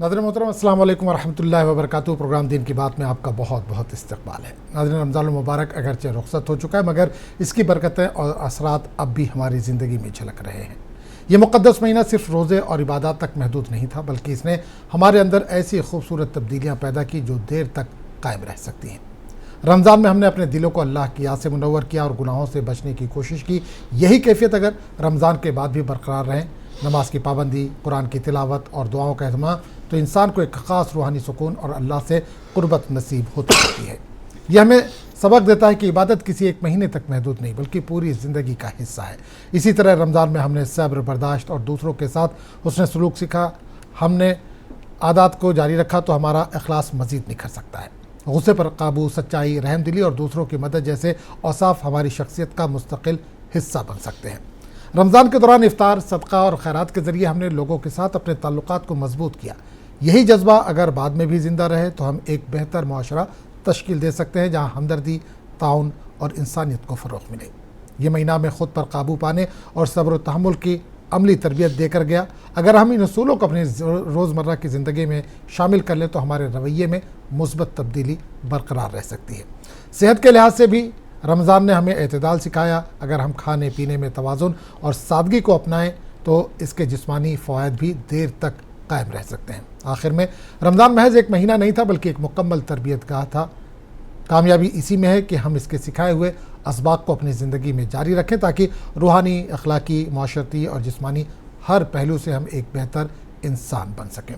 ناظرین محترم السلام علیکم ورحمۃ اللہ وبرکاتہ۔ پروگرام دین کی بات میں آپ کا بہت بہت استقبال ہے۔ ناظرین رمضان المبارک اگرچہ رخصت ہو چکا ہے مگر اس کی برکتیں اور اثرات اب بھی ہماری زندگی میں جھلک رہے ہیں۔ یہ مقدس مہینہ صرف روزے اور عبادات تک محدود نہیں تھا بلکہ اس نے ہمارے اندر ایسی خوبصورت تبدیلیاں پیدا کی جو دیر تک قائم رہ سکتی ہیں۔ رمضان میں ہم نے اپنے دلوں کو اللہ کی یاد سے منور کیا اور گناہوں سے بچنے کی کوشش کی۔ یہی کیفیت اگر رمضان کے بعد بھی برقرار رہیں، نماز کی پابندی، قرآن کی تلاوت اور دعاؤں کا اہتمام، تو انسان کو ایک خاص روحانی سکون اور اللہ سے قربت نصیب ہوتی رہتی ہے۔ یہ ہمیں سبق دیتا ہے کہ عبادت کسی ایک مہینے تک محدود نہیں بلکہ پوری زندگی کا حصہ ہے۔ اسی طرح رمضان میں ہم نے صبر، برداشت اور دوسروں کے ساتھ حسن سلوک سیکھا۔ ہم نے عادات کو جاری رکھا تو ہمارا اخلاص مزید نکھر سکتا ہے۔ غصے پر قابو، سچائی، رحم دلی اور دوسروں کی مدد جیسے اوصاف ہماری شخصیت کا مستقل حصہ بن سکتے ہیں۔ رمضان کے دوران افطار، صدقہ اور خیرات کے ذریعے ہم نے لوگوں کے ساتھ اپنے تعلقات کو مضبوط کیا۔ یہی جذبہ اگر بعد میں بھی زندہ رہے تو ہم ایک بہتر معاشرہ تشکیل دے سکتے ہیں جہاں ہمدردی، تعاون اور انسانیت کو فروغ ملے۔ یہ مہینہ میں خود پر قابو پانے اور صبر و تحمل کی عملی تربیت دے کر گیا۔ اگر ہم ان اصولوں کو اپنی روزمرہ کی زندگی میں شامل کر لیں تو ہمارے رویے میں مثبت تبدیلی برقرار رہ سکتی ہے۔ صحت کے لحاظ سے بھی رمضان نے ہمیں اعتدال سکھایا۔ اگر ہم کھانے پینے میں توازن اور سادگی کو اپنائیں تو اس کے جسمانی فوائد بھی دیر تک قائم رہ سکتے ہیں۔ آخر میں رمضان محض ایک مہینہ نہیں تھا بلکہ ایک مکمل تربیت گاہ تھا۔ کامیابی اسی میں ہے کہ ہم اس کے سکھائے ہوئے اسباق کو اپنی زندگی میں جاری رکھیں تاکہ روحانی، اخلاقی، معاشرتی اور جسمانی ہر پہلو سے ہم ایک بہتر انسان بن سکیں۔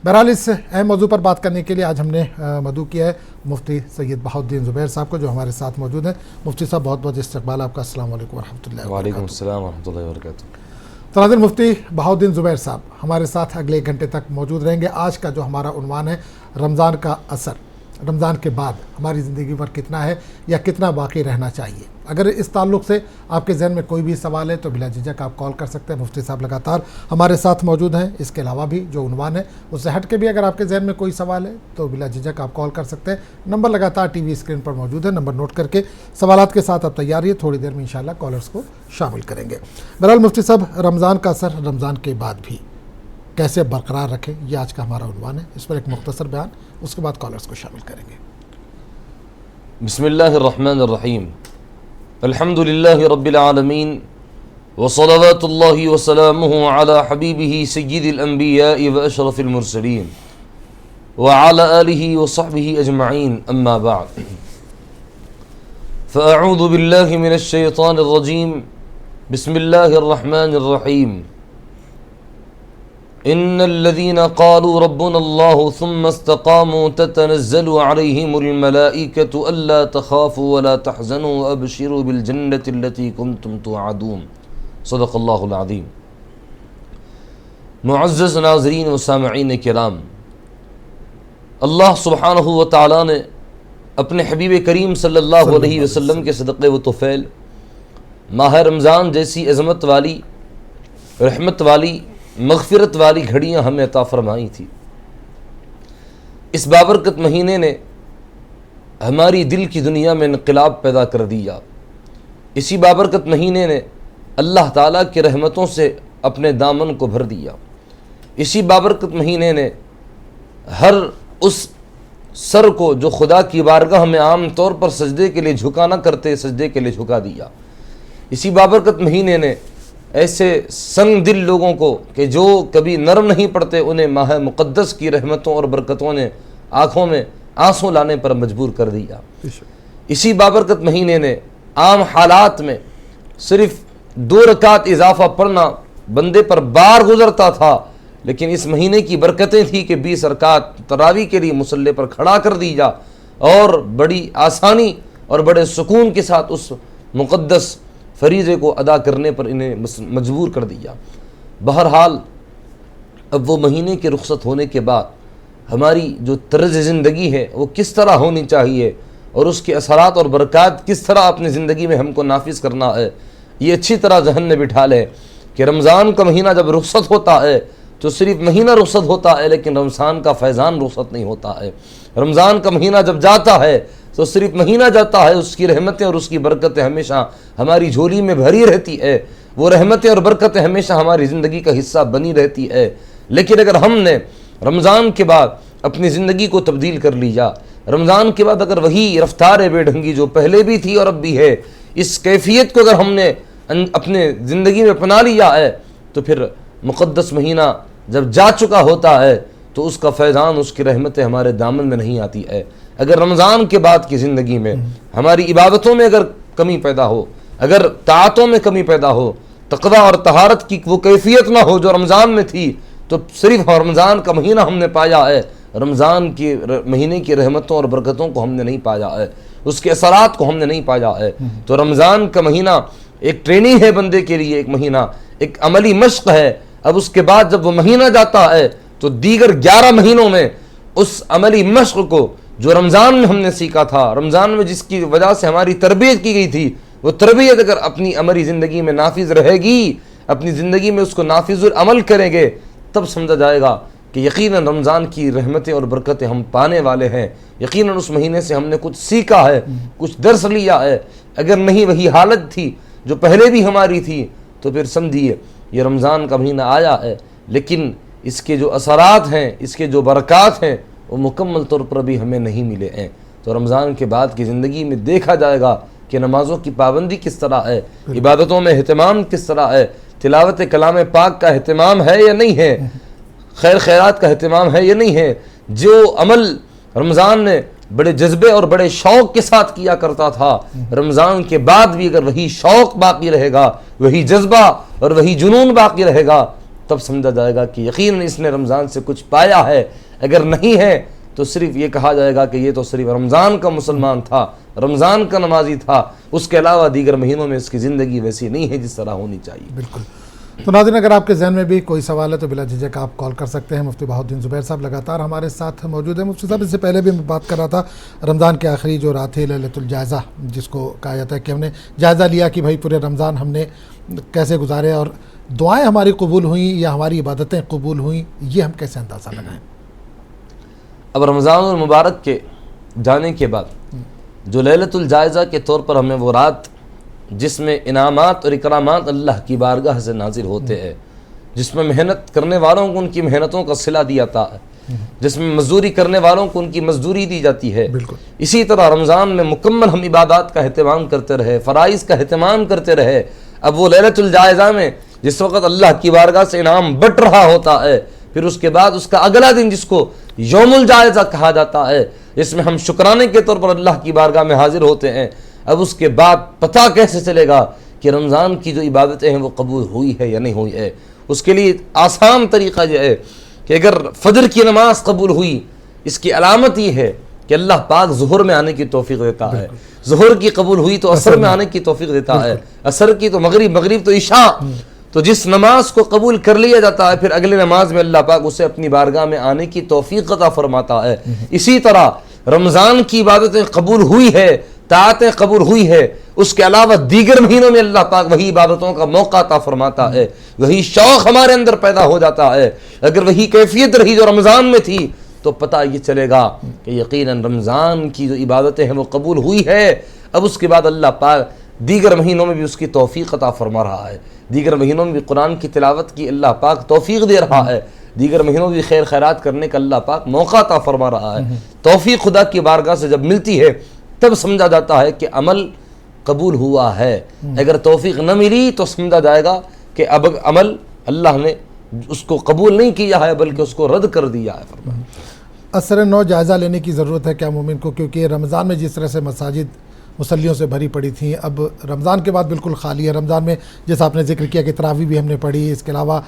بہرحال اس اہم موضوع پر بات کرنے کے لیے آج ہم نے مدعو کیا ہے مفتی سید بہاؤالدین زبیر صاحب کو جو ہمارے ساتھ موجود ہیں۔ مفتی صاحب بہت بہت استقبال آپ کا۔ السلام علیکم ورحمۃ اللہ وبرکاتہ۔ وعلیکم السلام ورحمۃ اللہ وبرکاتہ۔ تو ناظرین مفتی بہاؤالدین زبیر صاحب ہمارے ساتھ اگلے 1 گھنٹے تک موجود رہیں گے۔ آج کا جو ہمارا عنوان ہے رمضان کا اثر، رمضان کے بعد ہماری زندگی پر کتنا ہے یا کتنا باقی رہنا چاہیے۔ اگر اس تعلق سے آپ کے ذہن میں کوئی بھی سوال ہے تو بلا جھجک آپ کال کر سکتے ہیں۔ مفتی صاحب لگاتار ہمارے ساتھ موجود ہیں۔ اس کے علاوہ بھی جو عنوان ہے اس سے ہٹ کے بھی اگر آپ کے ذہن میں کوئی سوال ہے تو بلا جھجک آپ کال کر سکتے ہیں۔ نمبر لگاتار ٹی وی اسکرین پر موجود ہے، نمبر نوٹ کر کے سوالات کے ساتھ آپ تیار رہیے، تھوڑی دیر میں انشاءاللہ کالرز کو شامل کریں گے۔ بہرحال مفتی صاحب رمضان کا اثر رمضان کے بعد بھی کیسے برقرار رکھیں، یہ آج کا ہمارا عنوان ہے۔ اس پر ایک مختصر بیان، اس کے بعد کالرز کو شامل کریں گے۔ بسم اللہ الرحمن الرحیم، الحمد للہ رب العالمین وصلوات اللہ وسلامہ علی حبیبہ سید الانبیاء واشرف المرسلین وعلی آلہ وصحبہ اجمعین، اما بعد فاعوذ باللہ من الشیطان الرجیم، بسم اللہ الرحمن الرحیم، ان الذين قالوا ربنا الله ثم استقاموا تتنزل عليهم الملائكة الا تخافوا ولا تحزنوا وابشروا بالجنة التي كنتم توعدون، صدق اللہ العظیم۔ معزز ناظرین و سامعین کرام، اللہ سبحانہ و تعالی نے اپنے حبیب کریم صلی اللہ علیہ وسلم کے صدقے و طفیل ماہ رمضان جیسی عظمت والی، رحمت والی، مغفرت والی گھڑیاں ہمیں عطا فرمائی تھی۔ اس بابرکت مہینے نے ہماری دل کی دنیا میں انقلاب پیدا کر دیا۔ اسی بابرکت مہینے نے اللہ تعالیٰ کی رحمتوں سے اپنے دامن کو بھر دیا۔ اسی بابرکت مہینے نے ہر اس سر کو جو خدا کی بارگاہ میں عام طور پر سجدے کے لیے جھکا نہ کرتے، سجدے کے لیے جھکا دیا۔ اسی بابرکت مہینے نے ایسے سنگ دل لوگوں کو کہ جو کبھی نرم نہیں پڑتے انہیں ماہ مقدس کی رحمتوں اور برکتوں نے آنکھوں میں آنسوں لانے پر مجبور کر دیا۔ اسی بابرکت مہینے نے عام حالات میں صرف 2 رکعت اضافہ پڑھنا بندے پر بار گزرتا تھا، لیکن اس مہینے کی برکتیں تھی کہ 20 رکعت تراویح کے لیے مصلی پر کھڑا کر دیا اور بڑی آسانی اور بڑے سکون کے ساتھ اس مقدس فریضے کو ادا کرنے پر انہیں مجبور کر دیا۔ بہرحال اب وہ مہینے کے رخصت ہونے کے بعد ہماری جو طرز زندگی ہے وہ کس طرح ہونی چاہیے اور اس کے اثرات اور برکات کس طرح اپنی زندگی میں ہم کو نافذ کرنا ہے، یہ اچھی طرح ذہن میں بٹھا لیں کہ رمضان کا مہینہ جب رخصت ہوتا ہے تو صرف مہینہ رخصت ہوتا ہے لیکن رمضان کا فیضان رخصت نہیں ہوتا ہے۔ رمضان کا مہینہ جب جاتا ہے تو صرف مہینہ جاتا ہے، اس کی رحمتیں اور اس کی برکتیں ہمیشہ ہماری جھولی میں بھری رہتی ہے، وہ رحمتیں اور برکتیں ہمیشہ ہماری زندگی کا حصہ بنی رہتی ہے۔ لیکن اگر ہم نے رمضان کے بعد اپنی زندگی کو تبدیل کر لیا. رمضان کے بعد اگر وہی رفتار بے ڈھنگی جو پہلے بھی تھی اور اب بھی ہے، اس کیفیت کو اگر ہم نے اپنے زندگی میں اپنا لیا ہے تو پھر مقدس مہینہ جب جا چکا ہوتا ہے تو اس کا فیضان، اس کی رحمتیں ہمارے دامن میں نہیں آتی ہے. اگر رمضان کے بعد کی زندگی میں ہماری عبادتوں میں اگر کمی پیدا ہو، اگر طاعتوں میں کمی پیدا ہو، تقویٰ اور طہارت کی وہ کیفیت نہ ہو جو رمضان میں تھی، تو صرف رمضان کا مہینہ ہم نے پایا ہے، رمضان کے مہینے کی رحمتوں اور برکتوں کو ہم نے نہیں پایا ہے، اس کے اثرات کو ہم نے نہیں پایا ہے. تو رمضان کا مہینہ ایک ٹریننگ ہے بندے کے لیے، ایک مہینہ ایک عملی مشق ہے. اب اس کے بعد جب وہ مہینہ جاتا ہے تو دیگر 11 مہینوں میں اس عملی مشق کو جو رمضان میں ہم نے سیکھا تھا، رمضان میں جس کی وجہ سے ہماری تربیت کی گئی تھی، وہ تربیت اگر اپنی عملی زندگی میں نافذ رہے گی، اپنی زندگی میں اس کو نافذ العمل کریں گے، تب سمجھا جائے گا کہ یقیناً رمضان کی رحمتیں اور برکتیں ہم پانے والے ہیں. یقیناً اس مہینے سے ہم نے کچھ سیکھا ہے، کچھ درس لیا ہے. اگر نہیں وہی حالت تھی جو پہلے بھی ہماری تھی تو پھر سمجھیے یہ رمضان کا مہینہ آیا ہے، لیکن اس کے جو اثرات ہیں، اس کے جو برکات ہیں، وہ مکمل طور پر بھی ہمیں نہیں ملے ہیں. تو رمضان کے بعد کی زندگی میں دیکھا جائے گا کہ نمازوں کی پابندی کس طرح ہے، عبادتوں میں اہتمام کس طرح ہے، تلاوت کلام پاک کا اہتمام ہے یا نہیں ہے، خیر خیرات کا اہتمام ہے یا نہیں ہے. جو عمل رمضان میں بڑے جذبے اور بڑے شوق کے ساتھ کیا کرتا تھا، رمضان کے بعد بھی اگر وہی شوق باقی رہے گا، وہی جذبہ اور وہی جنون باقی رہے گا، تب سمجھا جائے گا کہ یقیناً اس نے رمضان سے کچھ پایا ہے. اگر نہیں ہے تو صرف یہ کہا جائے گا کہ یہ تو صرف رمضان کا مسلمان تھا، رمضان کا نمازی تھا، اس کے علاوہ دیگر مہینوں میں اس کی زندگی ویسی نہیں ہے جس طرح ہونی چاہیے. بالکل. تو ناظرین، اگر آپ کے ذہن میں بھی کوئی سوال ہے تو بلا جھجک آپ کال کر سکتے ہیں. مفتی بہاؤالدین زبیر صاحب لگاتار ہمارے ساتھ موجود ہیں. مفتی صاحب، اس سے پہلے بھی میں بات کر رہا تھا رمضان کے آخری جو رات تھی لیلۃ الجائزہ، جس کو کہا جاتا ہے کہ ہم نے جائزہ لیا کہ بھائی پورے رمضان ہم نے کیسے گزارے اور دعائیں ہماری قبول ہوئیں یا ہماری عبادتیں قبول ہوئیں، یہ ہم کیسے اندازہ لگائیں؟ اب رمضان المبارک کے جانے کے بعد جو لیلۃ الجائزہ کے طور پر ہمیں وہ رات جس میں انعامات اور اکرامات اللہ کی بارگاہ سے نازل ہوتے ہیں، جس میں محنت کرنے والوں کو ان کی محنتوں کا صلہ دیا جاتا ہے، جس میں مزدوری کرنے والوں کو ان کی مزدوری دی جاتی ہے، اسی طرح رمضان میں مکمل ہم عبادات کا اہتمام کرتے رہے، فرائض کا اہتمام کرتے رہے. اب وہ لیلۃ الجائزہ میں جس وقت اللہ کی بارگاہ سے انعام بٹ رہا ہوتا ہے، پھر اس کے بعد اس کا اگلا دن جس کو یوم الجائزہ کہا جاتا ہے، جس میں ہم شکرانے کے طور پر اللہ کی بارگاہ میں حاضر ہوتے ہیں. اب اس کے بعد پتہ کیسے چلے گا کہ رمضان کی جو عبادتیں ہیں وہ قبول ہوئی ہے یا نہیں ہوئی ہے؟ اس کے لیے آسان طریقہ یہ ہے کہ اگر فجر کی نماز قبول ہوئی، اس کی علامت یہ ہے کہ اللہ پاک ظہر میں آنے کی توفیق دیتا ہے. ظہر کی قبول ہوئی تو عصر میں آنے کی توفیق دیتا ہے، عصر کی تو مغرب تو عشاء. تو جس نماز کو قبول کر لیا جاتا ہے، پھر اگلے نماز میں اللہ پاک اسے اپنی بارگاہ میں آنے کی توفیق عطا فرماتا ہے. اسی طرح رمضان کی عبادتیں قبول ہوئی ہے، طاعتیں قبول ہوئی ہے، اس کے علاوہ دیگر مہینوں میں اللہ پاک وہی عبادتوں کا موقع عطا فرماتا ہے، وہی شوق ہمارے اندر پیدا ہو جاتا ہے. اگر وہی کیفیت رہی جو رمضان میں تھی تو پتہ یہ چلے گا کہ یقیناً رمضان کی جو عبادتیں ہیں وہ قبول ہوئی ہے. اب اس کے بعد اللہ پاک دیگر مہینوں میں بھی اس کی توفیق عطا فرما رہا ہے، دیگر مہینوں میں بھی قرآن کی تلاوت کی اللہ پاک توفیق دے رہا ہے، دیگر مہینوں میں بھی خیر خیرات کرنے کا اللہ پاک موقع عطا فرما رہا ہے. توفیق خدا کی بارگاہ سے جب ملتی ہے تب سمجھا جاتا ہے کہ عمل قبول ہوا ہے. اگر توفیق نہ ملی تو سمجھا جائے گا کہ اب عمل اللہ نے اس کو قبول نہیں کیا ہے بلکہ اس کو رد کر دیا ہے. اثر نو جائزہ لینے کی ضرورت ہے کیا مومن کو؟ کیونکہ رمضان میں جس طرح سے مساجد مصلیوں سے بھری پڑی تھیں، اب رمضان کے بعد بالکل خالی ہے. رمضان میں جیسا آپ نے ذکر کیا کہ تراویح بھی ہم نے پڑھی، اس کے علاوہ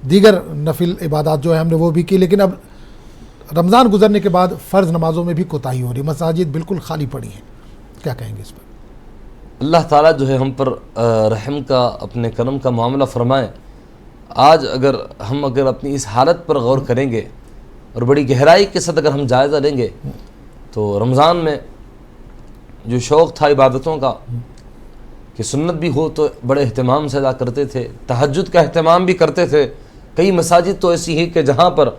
دیگر نفل عبادات جو ہیں ہم نے وہ بھی کی، لیکن اب رمضان گزرنے کے بعد فرض نمازوں میں بھی کوتاہی ہو رہی، مساجد بالکل خالی پڑی ہیں. کیا کہیں گے اس پر؟ اللہ تعالیٰ جو ہے ہم پر رحم کا، اپنے کرم کا معاملہ فرمائے. آج اگر ہم اپنی اس حالت پر غور کریں گے اور بڑی گہرائی کے ساتھ اگر ہم جائزہ لیں گے تو رمضان میں جو شوق تھا عبادتوں کا کہ سنت بھی ہو تو بڑے اہتمام سے ادا کرتے تھے، تہجد کا اہتمام بھی کرتے تھے. کئی مساجد تو ایسی ہیں کہ جہاں پر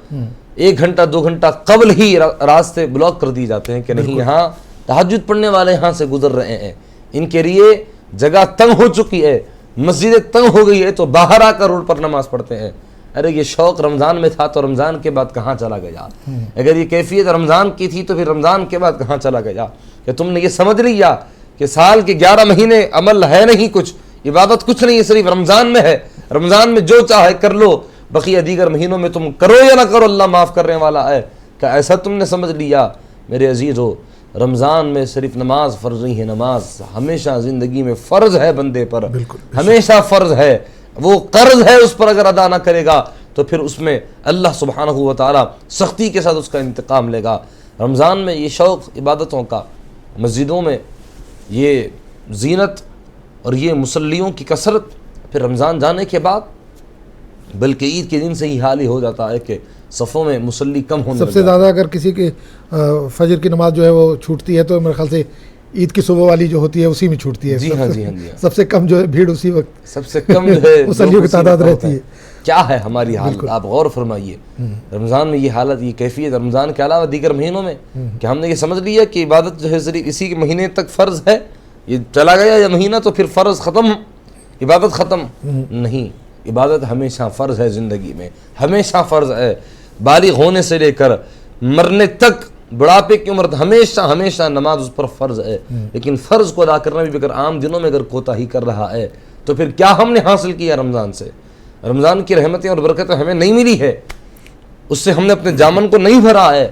1 گھنٹہ 2 گھنٹہ قبل ہی راستے بلاک کر دی جاتے ہیں کہ نہیں یہاں تہجد پڑھنے والے یہاں سے گزر رہے ہیں. ان کے لیے جگہ تنگ ہو چکی ہے، مسجدیں تنگ ہو گئی ہے تو باہر آ کر روڈ پر نماز پڑھتے ہیں. ارے یہ شوق رمضان میں تھا تو رمضان کے بعد کہاں چلا گیا؟ اگر یہ کیفیت رمضان کی تھی تو پھر رمضان کے بعد کہاں چلا گیا؟ کہ تم نے یہ سمجھ لیا کہ سال کے 11 مہینے عمل ہے نہیں کچھ، عبادت کچھ نہیں ہے، صرف رمضان میں ہے، رمضان میں جو چاہے کر لو، بقیہ دیگر مہینوں میں تم کرو یا نہ کرو اللہ معاف کرنے والا ہے، کہ ایسا تم نے سمجھ لیا؟ میرے عزیزو، رمضان میں صرف نماز فرض نہیں ہے، نماز ہمیشہ زندگی میں فرض ہے بندے پر، ہمیشہ فرض ہے، وہ قرض ہے، اس پر اگر ادا نہ کرے گا تو پھر اس میں اللہ سبحانہ و تعالیٰ سختی کے ساتھ اس کا انتقام لے گا۔ رمضان میں یہ شوق عبادتوں کا، مسجدوں میں یہ زینت اور یہ مصلیوں کی کثرت، پھر رمضان جانے کے بعد بلکہ عید کے دن سے ہی حال ہی ہو جاتا ہے کہ صفوں میں مصلی کم ہونے سب سے زیادہ اگر کسی کی فجر کی نماز جو ہے وہ چھوٹتی ہے تو میرے خیال سے عید کی صبح والی جو ہوتی ہے اسی میں چھوٹتی ہے۔ جی ہاں جی ہاں جی ہاں، سب سے کم جو ہے بھیڑ اسی وقت سب سے کم جو ہے مصلیوں کی تعداد رہتی ہے۔ کیا ہے ہماری حالت، آپ غور فرمائیے۔ رمضان میں یہ حالت، یہ کیفیت، رمضان کے علاوہ دیگر مہینوں میں کہ ہم نے یہ سمجھ لیا کہ عبادت جو ہے صرف اسی کے مہینے تک فرض ہے، یہ چلا گیا یا مہینہ تو پھر فرض ختم، عبادت ختم نہیں، عبادت ہمیشہ فرض ہے، زندگی میں ہمیشہ فرض ہے، بالغ ہونے سے لے کر مرنے تک، بڑھاپے کی عمر ہمیشہ ہمیشہ نماز اس پر فرض ہے۔ لیکن فرض کو ادا کرنا بھی اگر عام دنوں میں اگر کوتاہی کر رہا ہے تو پھر کیا ہم نے حاصل کیا رمضان سے؟ رمضان کی رحمتیں اور برکتیں ہمیں نہیں ملی ہے، اس سے ہم نے اپنے دامن کو نہیں بھرا ہے۔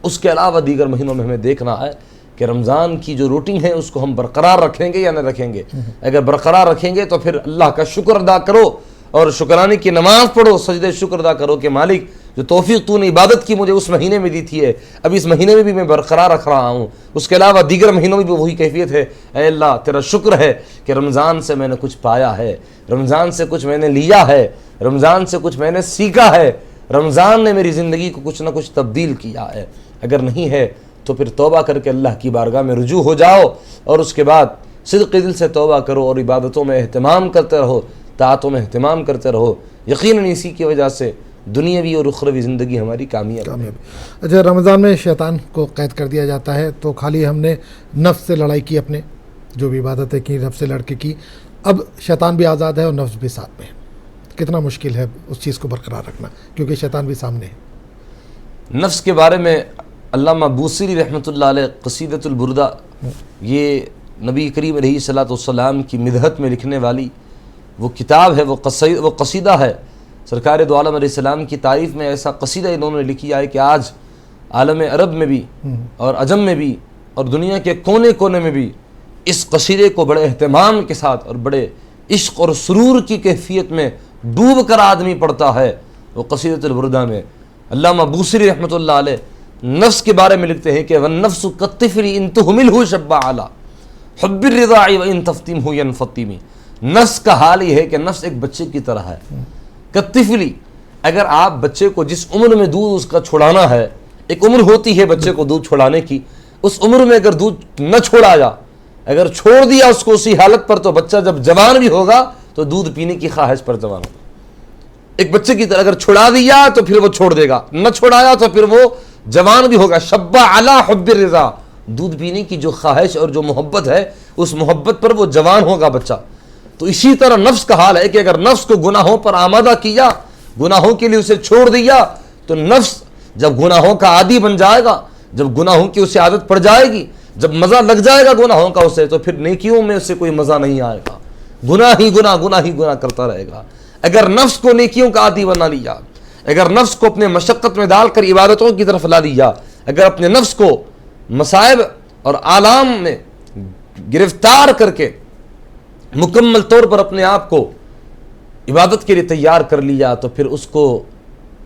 اس کے علاوہ دیگر مہینوں میں ہمیں دیکھنا ہے کہ رمضان کی جو روٹین ہے اس کو ہم برقرار رکھیں گے یا نہ رکھیں گے۔ اگر برقرار رکھیں گے تو پھر اللہ کا شکر ادا کرو اور شکرانے کی نماز پڑھو، سجدے شکر ادا کرو کہ مالک جو توفیق تو نے عبادت کی مجھے اس مہینے میں دی تھی ہے، اب اس مہینے میں بھی میں برقرار رکھ رہا ہوں، اس کے علاوہ دیگر مہینوں میں بھی وہی کیفیت ہے۔ اے اللہ تیرا شکر ہے کہ رمضان سے میں نے کچھ پایا ہے، رمضان سے کچھ میں نے لیا ہے، رمضان سے کچھ میں نے سیکھا ہے، رمضان نے میری زندگی کو کچھ نہ کچھ تبدیل کیا ہے۔ اگر نہیں ہے تو پھر توبہ کر کے اللہ کی بارگاہ میں رجوع ہو جاؤ اور اس کے بعد صدق دل سے توبہ کرو اور عبادتوں میں اہتمام کرتے رہو، طاعتوں میں اہتمام کرتے رہو، یقیناً اسی کی وجہ سے دنیاوی اور اخروی زندگی ہماری کامیاب ہے۔ اچھا، رمضان میں شیطان کو قید کر دیا جاتا ہے تو خالی ہم نے نفس سے لڑائی کی، اپنے جو بھی عبادتیں کی نفس سے لڑ کے کی، اب شیطان بھی آزاد ہے اور نفس بھی ساتھ میں ہے۔ کتنا مشکل ہے اس چیز کو برقرار رکھنا کیونکہ شیطان بھی سامنے ہے۔ نفس کے بارے میں علامہ بوصیری رحمۃ اللہ علیہ قصیدۃ البردہ، یہ نبی کریم علیہ الصلوۃ والسلام کی مدحت میں لکھنے والی وہ کتاب ہے، وہ قصیدہ ہے۔ سرکار دو عالم علیہ السلام کی تعریف میں ایسا قصیدہ انہوں نے لکھی ہے کہ آج عالم عرب میں بھی اور عجم میں بھی اور دنیا کے کونے کونے میں بھی اس قصیدے کو بڑے اہتمام کے ساتھ اور بڑے عشق اور سرور کی کیفیت میں ڈوب کر آدمی پڑھتا ہے۔ وہ قصیدۃ البردہ میں علامہ بوصیری رحمۃ اللہ علیہ نفس کے بارے میں لکھتے ہیں کہ وَالنَّفْسُ كَالطِّفْلِ إِن تُهْمِلْهُ شَبَّ عَلَى حُبِّ الرِّضَاعِ وَإِن تَفْتِمْهُ يَنْفَطِمِ۔ نفس کا حال یہ ہے کہ نفس ایک بچے کی طرح ہے، کالطفلی، اگر آپ بچے کو جس عمر میں دودھ اس کا چھڑانا ہے، ایک عمر ہوتی ہے بچے کو دودھ چھڑانے کی، اس عمر میں اگر دودھ نہ چھوڑایا، اگر چھوڑ دیا اس کو اسی حالت پر، تو بچہ جب جوان بھی ہوگا تو دودھ پینے کی خواہش پر جوان ہوگا۔ ایک بچے کی طرح اگر چھڑا دیا تو پھر وہ چھوڑ دے گا، نہ چھڑایا تو پھر وہ جوان بھی ہوگا۔ شب علی حب الرضا، دودھ پینے کی جو خواہش اور جو محبت ہے اس محبت پر وہ جوان ہوگا بچہ۔ تو اسی طرح نفس کا حال ہے کہ اگر نفس کو گناہوں پر آمادہ کیا، گناہوں کے لیے اسے چھوڑ دیا، تو نفس جب گناہوں کا عادی بن جائے گا، جب گناہوں کی اسے عادت پڑ جائے گی، جب مزہ لگ جائے گا گناہوں کا اسے، تو پھر نیکیوں میں اسے کوئی مزہ نہیں آئے گا، گناہ ہی گناہ کرتا رہے گا۔ اگر نفس کو نیکیوں کا عادی بنا لیا، اگر نفس کو اپنے مشقت میں ڈال کر عبادتوں کی طرف لا لیا، اگر اپنے نفس کو مصائب اور آلام میں گرفتار کر کے مکمل طور پر اپنے آپ کو عبادت کے لیے تیار کر لیا، تو پھر اس کو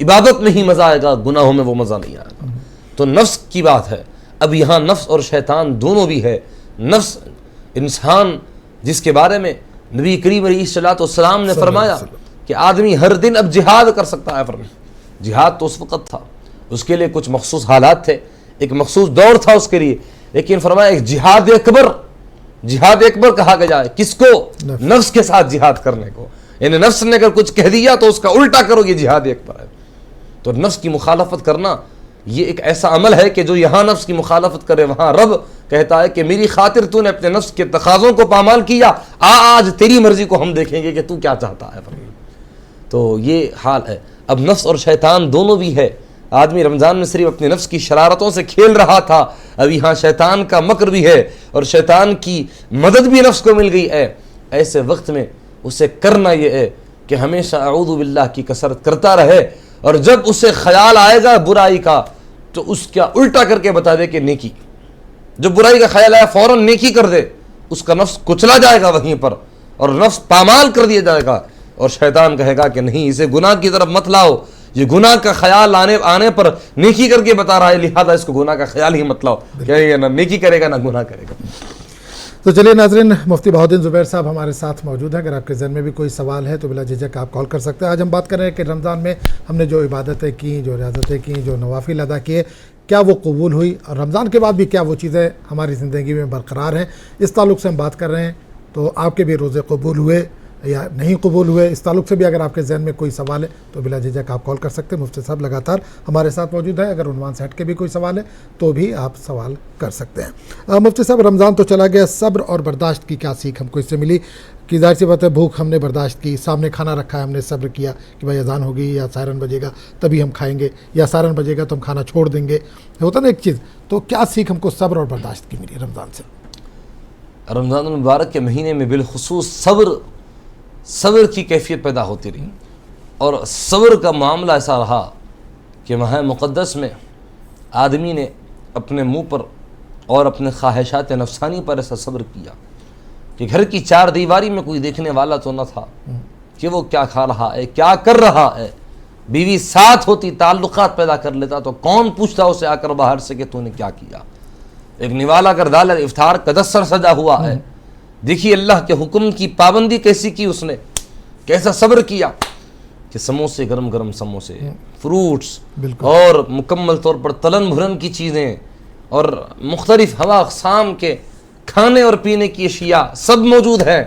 عبادت میں ہی مزہ آئے گا، گناہوں میں وہ مزہ نہیں آئے گا۔ تو نفس کی بات ہے۔ اب یہاں نفس اور شیطان دونوں بھی ہے۔ نفس انسان جس کے بارے میں نبی کریم علیہ الصلوۃ والسلام نے فرمایا کہ آدمی ہر دن اب جہاد کر سکتا ہے۔ جہاد تو اس وقت تھا، اس کے لیے کچھ مخصوص حالات تھے، ایک مخصوص دور تھا اس کے لیے، لیکن فرمایا ایک جہاد اکبر کہا گیا ہے کس کو؟ نفس کے ساتھ جہاد کرنے کو۔ یعنی نفس نے اگر کچھ کہہ دیا تو اس کا الٹا کرو، یہ جہاد اکبر ہے۔ تو نفس کی مخالفت کرنا یہ ایک ایسا عمل ہے کہ جو یہاں نفس کی مخالفت کرے وہاں رب کہتا ہے کہ میری خاطر تو نے اپنے نفس کے تقاضوں کو پامال کیا، آج تیری مرضی کو ہم دیکھیں گے کہ تو کیا چاہتا ہے۔ تو یہ حال ہے. اب نفس اور شیطان دونوں بھی ہے. آدمی رمضان میں صرف اپنے نفس کی شرارتوں سے کھیل رہا تھا, اب یہاں شیطان کا مکر بھی ہے اور شیطان کی مدد بھی نفس کو مل گئی ہے. ایسے وقت میں اسے کرنا یہ ہے کہ ہمیشہ اعوذ باللہ کی کثرت کرتا رہے, اور جب اسے خیال آئے گا برائی کا تو اس کا الٹا کر کے بتا دے کہ نیکی. جب برائی کا خیال آیا فوراً نیکی کر دے, اس کا نفس کچلا جائے گا وہیں پر, اور نفس پامال کر دیا جائے گا, اور شیطان کہے گا کہ نہیں, اسے گناہ کی طرف مت لاؤ, یہ گناہ کا خیال آنے پر نیکی کر کے بتا رہا ہے, لہذا اس کو گناہ کا خیال ہی مت لاؤ, کہ نہ نیکی کرے گا نہ گناہ کرے گا. تو چلیے ناظرین, مفتی بہاؤالدین زبیر صاحب ہمارے ساتھ موجود ہیں. اگر آپ کے ذہن میں بھی کوئی سوال ہے تو بلا جھجک آپ کال کر سکتے ہیں. آج ہم بات کر رہے ہیں کہ رمضان میں ہم نے جو عبادتیں کیں, جو ریاضتیں کیں, جو نوافل ادا کیے, کیا وہ قبول ہوئی, اور رمضان کے بعد بھی کیا وہ چیزیں ہماری زندگی میں برقرار ہیں, اس تعلق سے ہم بات کر رہے ہیں. تو آپ کے بھی روزے قبول ہوئے یا نہیں قبول ہوئے, اس تعلق سے بھی اگر آپ کے ذہن میں کوئی سوال ہے تو بلا جھجک آپ کال کر سکتے ہیں. مفتی صاحب لگاتار ہمارے ساتھ موجود ہیں, اگر عنوان سے ہٹ کے بھی کوئی سوال ہے تو بھی آپ سوال کر سکتے ہیں. مفتی صاحب, رمضان تو چلا گیا, صبر اور برداشت کی کیا سیکھ ہم کو اس سے ملی؟ کہ ظاہر سی بات ہے, بھوک ہم نے برداشت کی, سامنے کھانا رکھا ہے ہم نے صبر کیا کہ بھائی اذان ہوگی یا سائرن بجے گا تبھی ہم کھائیں گے, یا سائرن بجے گا تو ہم کھانا چھوڑ دیں گے, ہوتا نا ایک چیز. تو کیا سیکھ ہم کو صبر اور برداشت کی ملی رمضان سے؟ رمضان المبارک کے مہینے میں بالخصوص صبر کی کیفیت پیدا ہوتی رہی, اور صبر کا معاملہ ایسا رہا کہ ماہ مقدس میں آدمی نے اپنے منہ پر اور اپنے خواہشات نفسانی پر ایسا صبر کیا کہ گھر کی چار دیواری میں کوئی دیکھنے والا تو نہ تھا کہ وہ کیا کھا رہا ہے, کیا کر رہا ہے. بیوی ساتھ ہوتی, تعلقات پیدا کر لیتا تو کون پوچھتا اسے آ کر باہر سے کہ تو نے کیا کیا. ایک نوالا کر ڈالا, افطار کا دستر سجا ہوا ہے, دیکھیے اللہ کے حکم کی پابندی کیسی کی اس نے, کیسا صبر کیا کہ سموسے, گرم گرم سموسے, فروٹس, اور مکمل طور پر تلن بھرن کی چیزیں, اور مختلف ہوا اقسام کے کھانے اور پینے کی اشیاء سب موجود ہیں,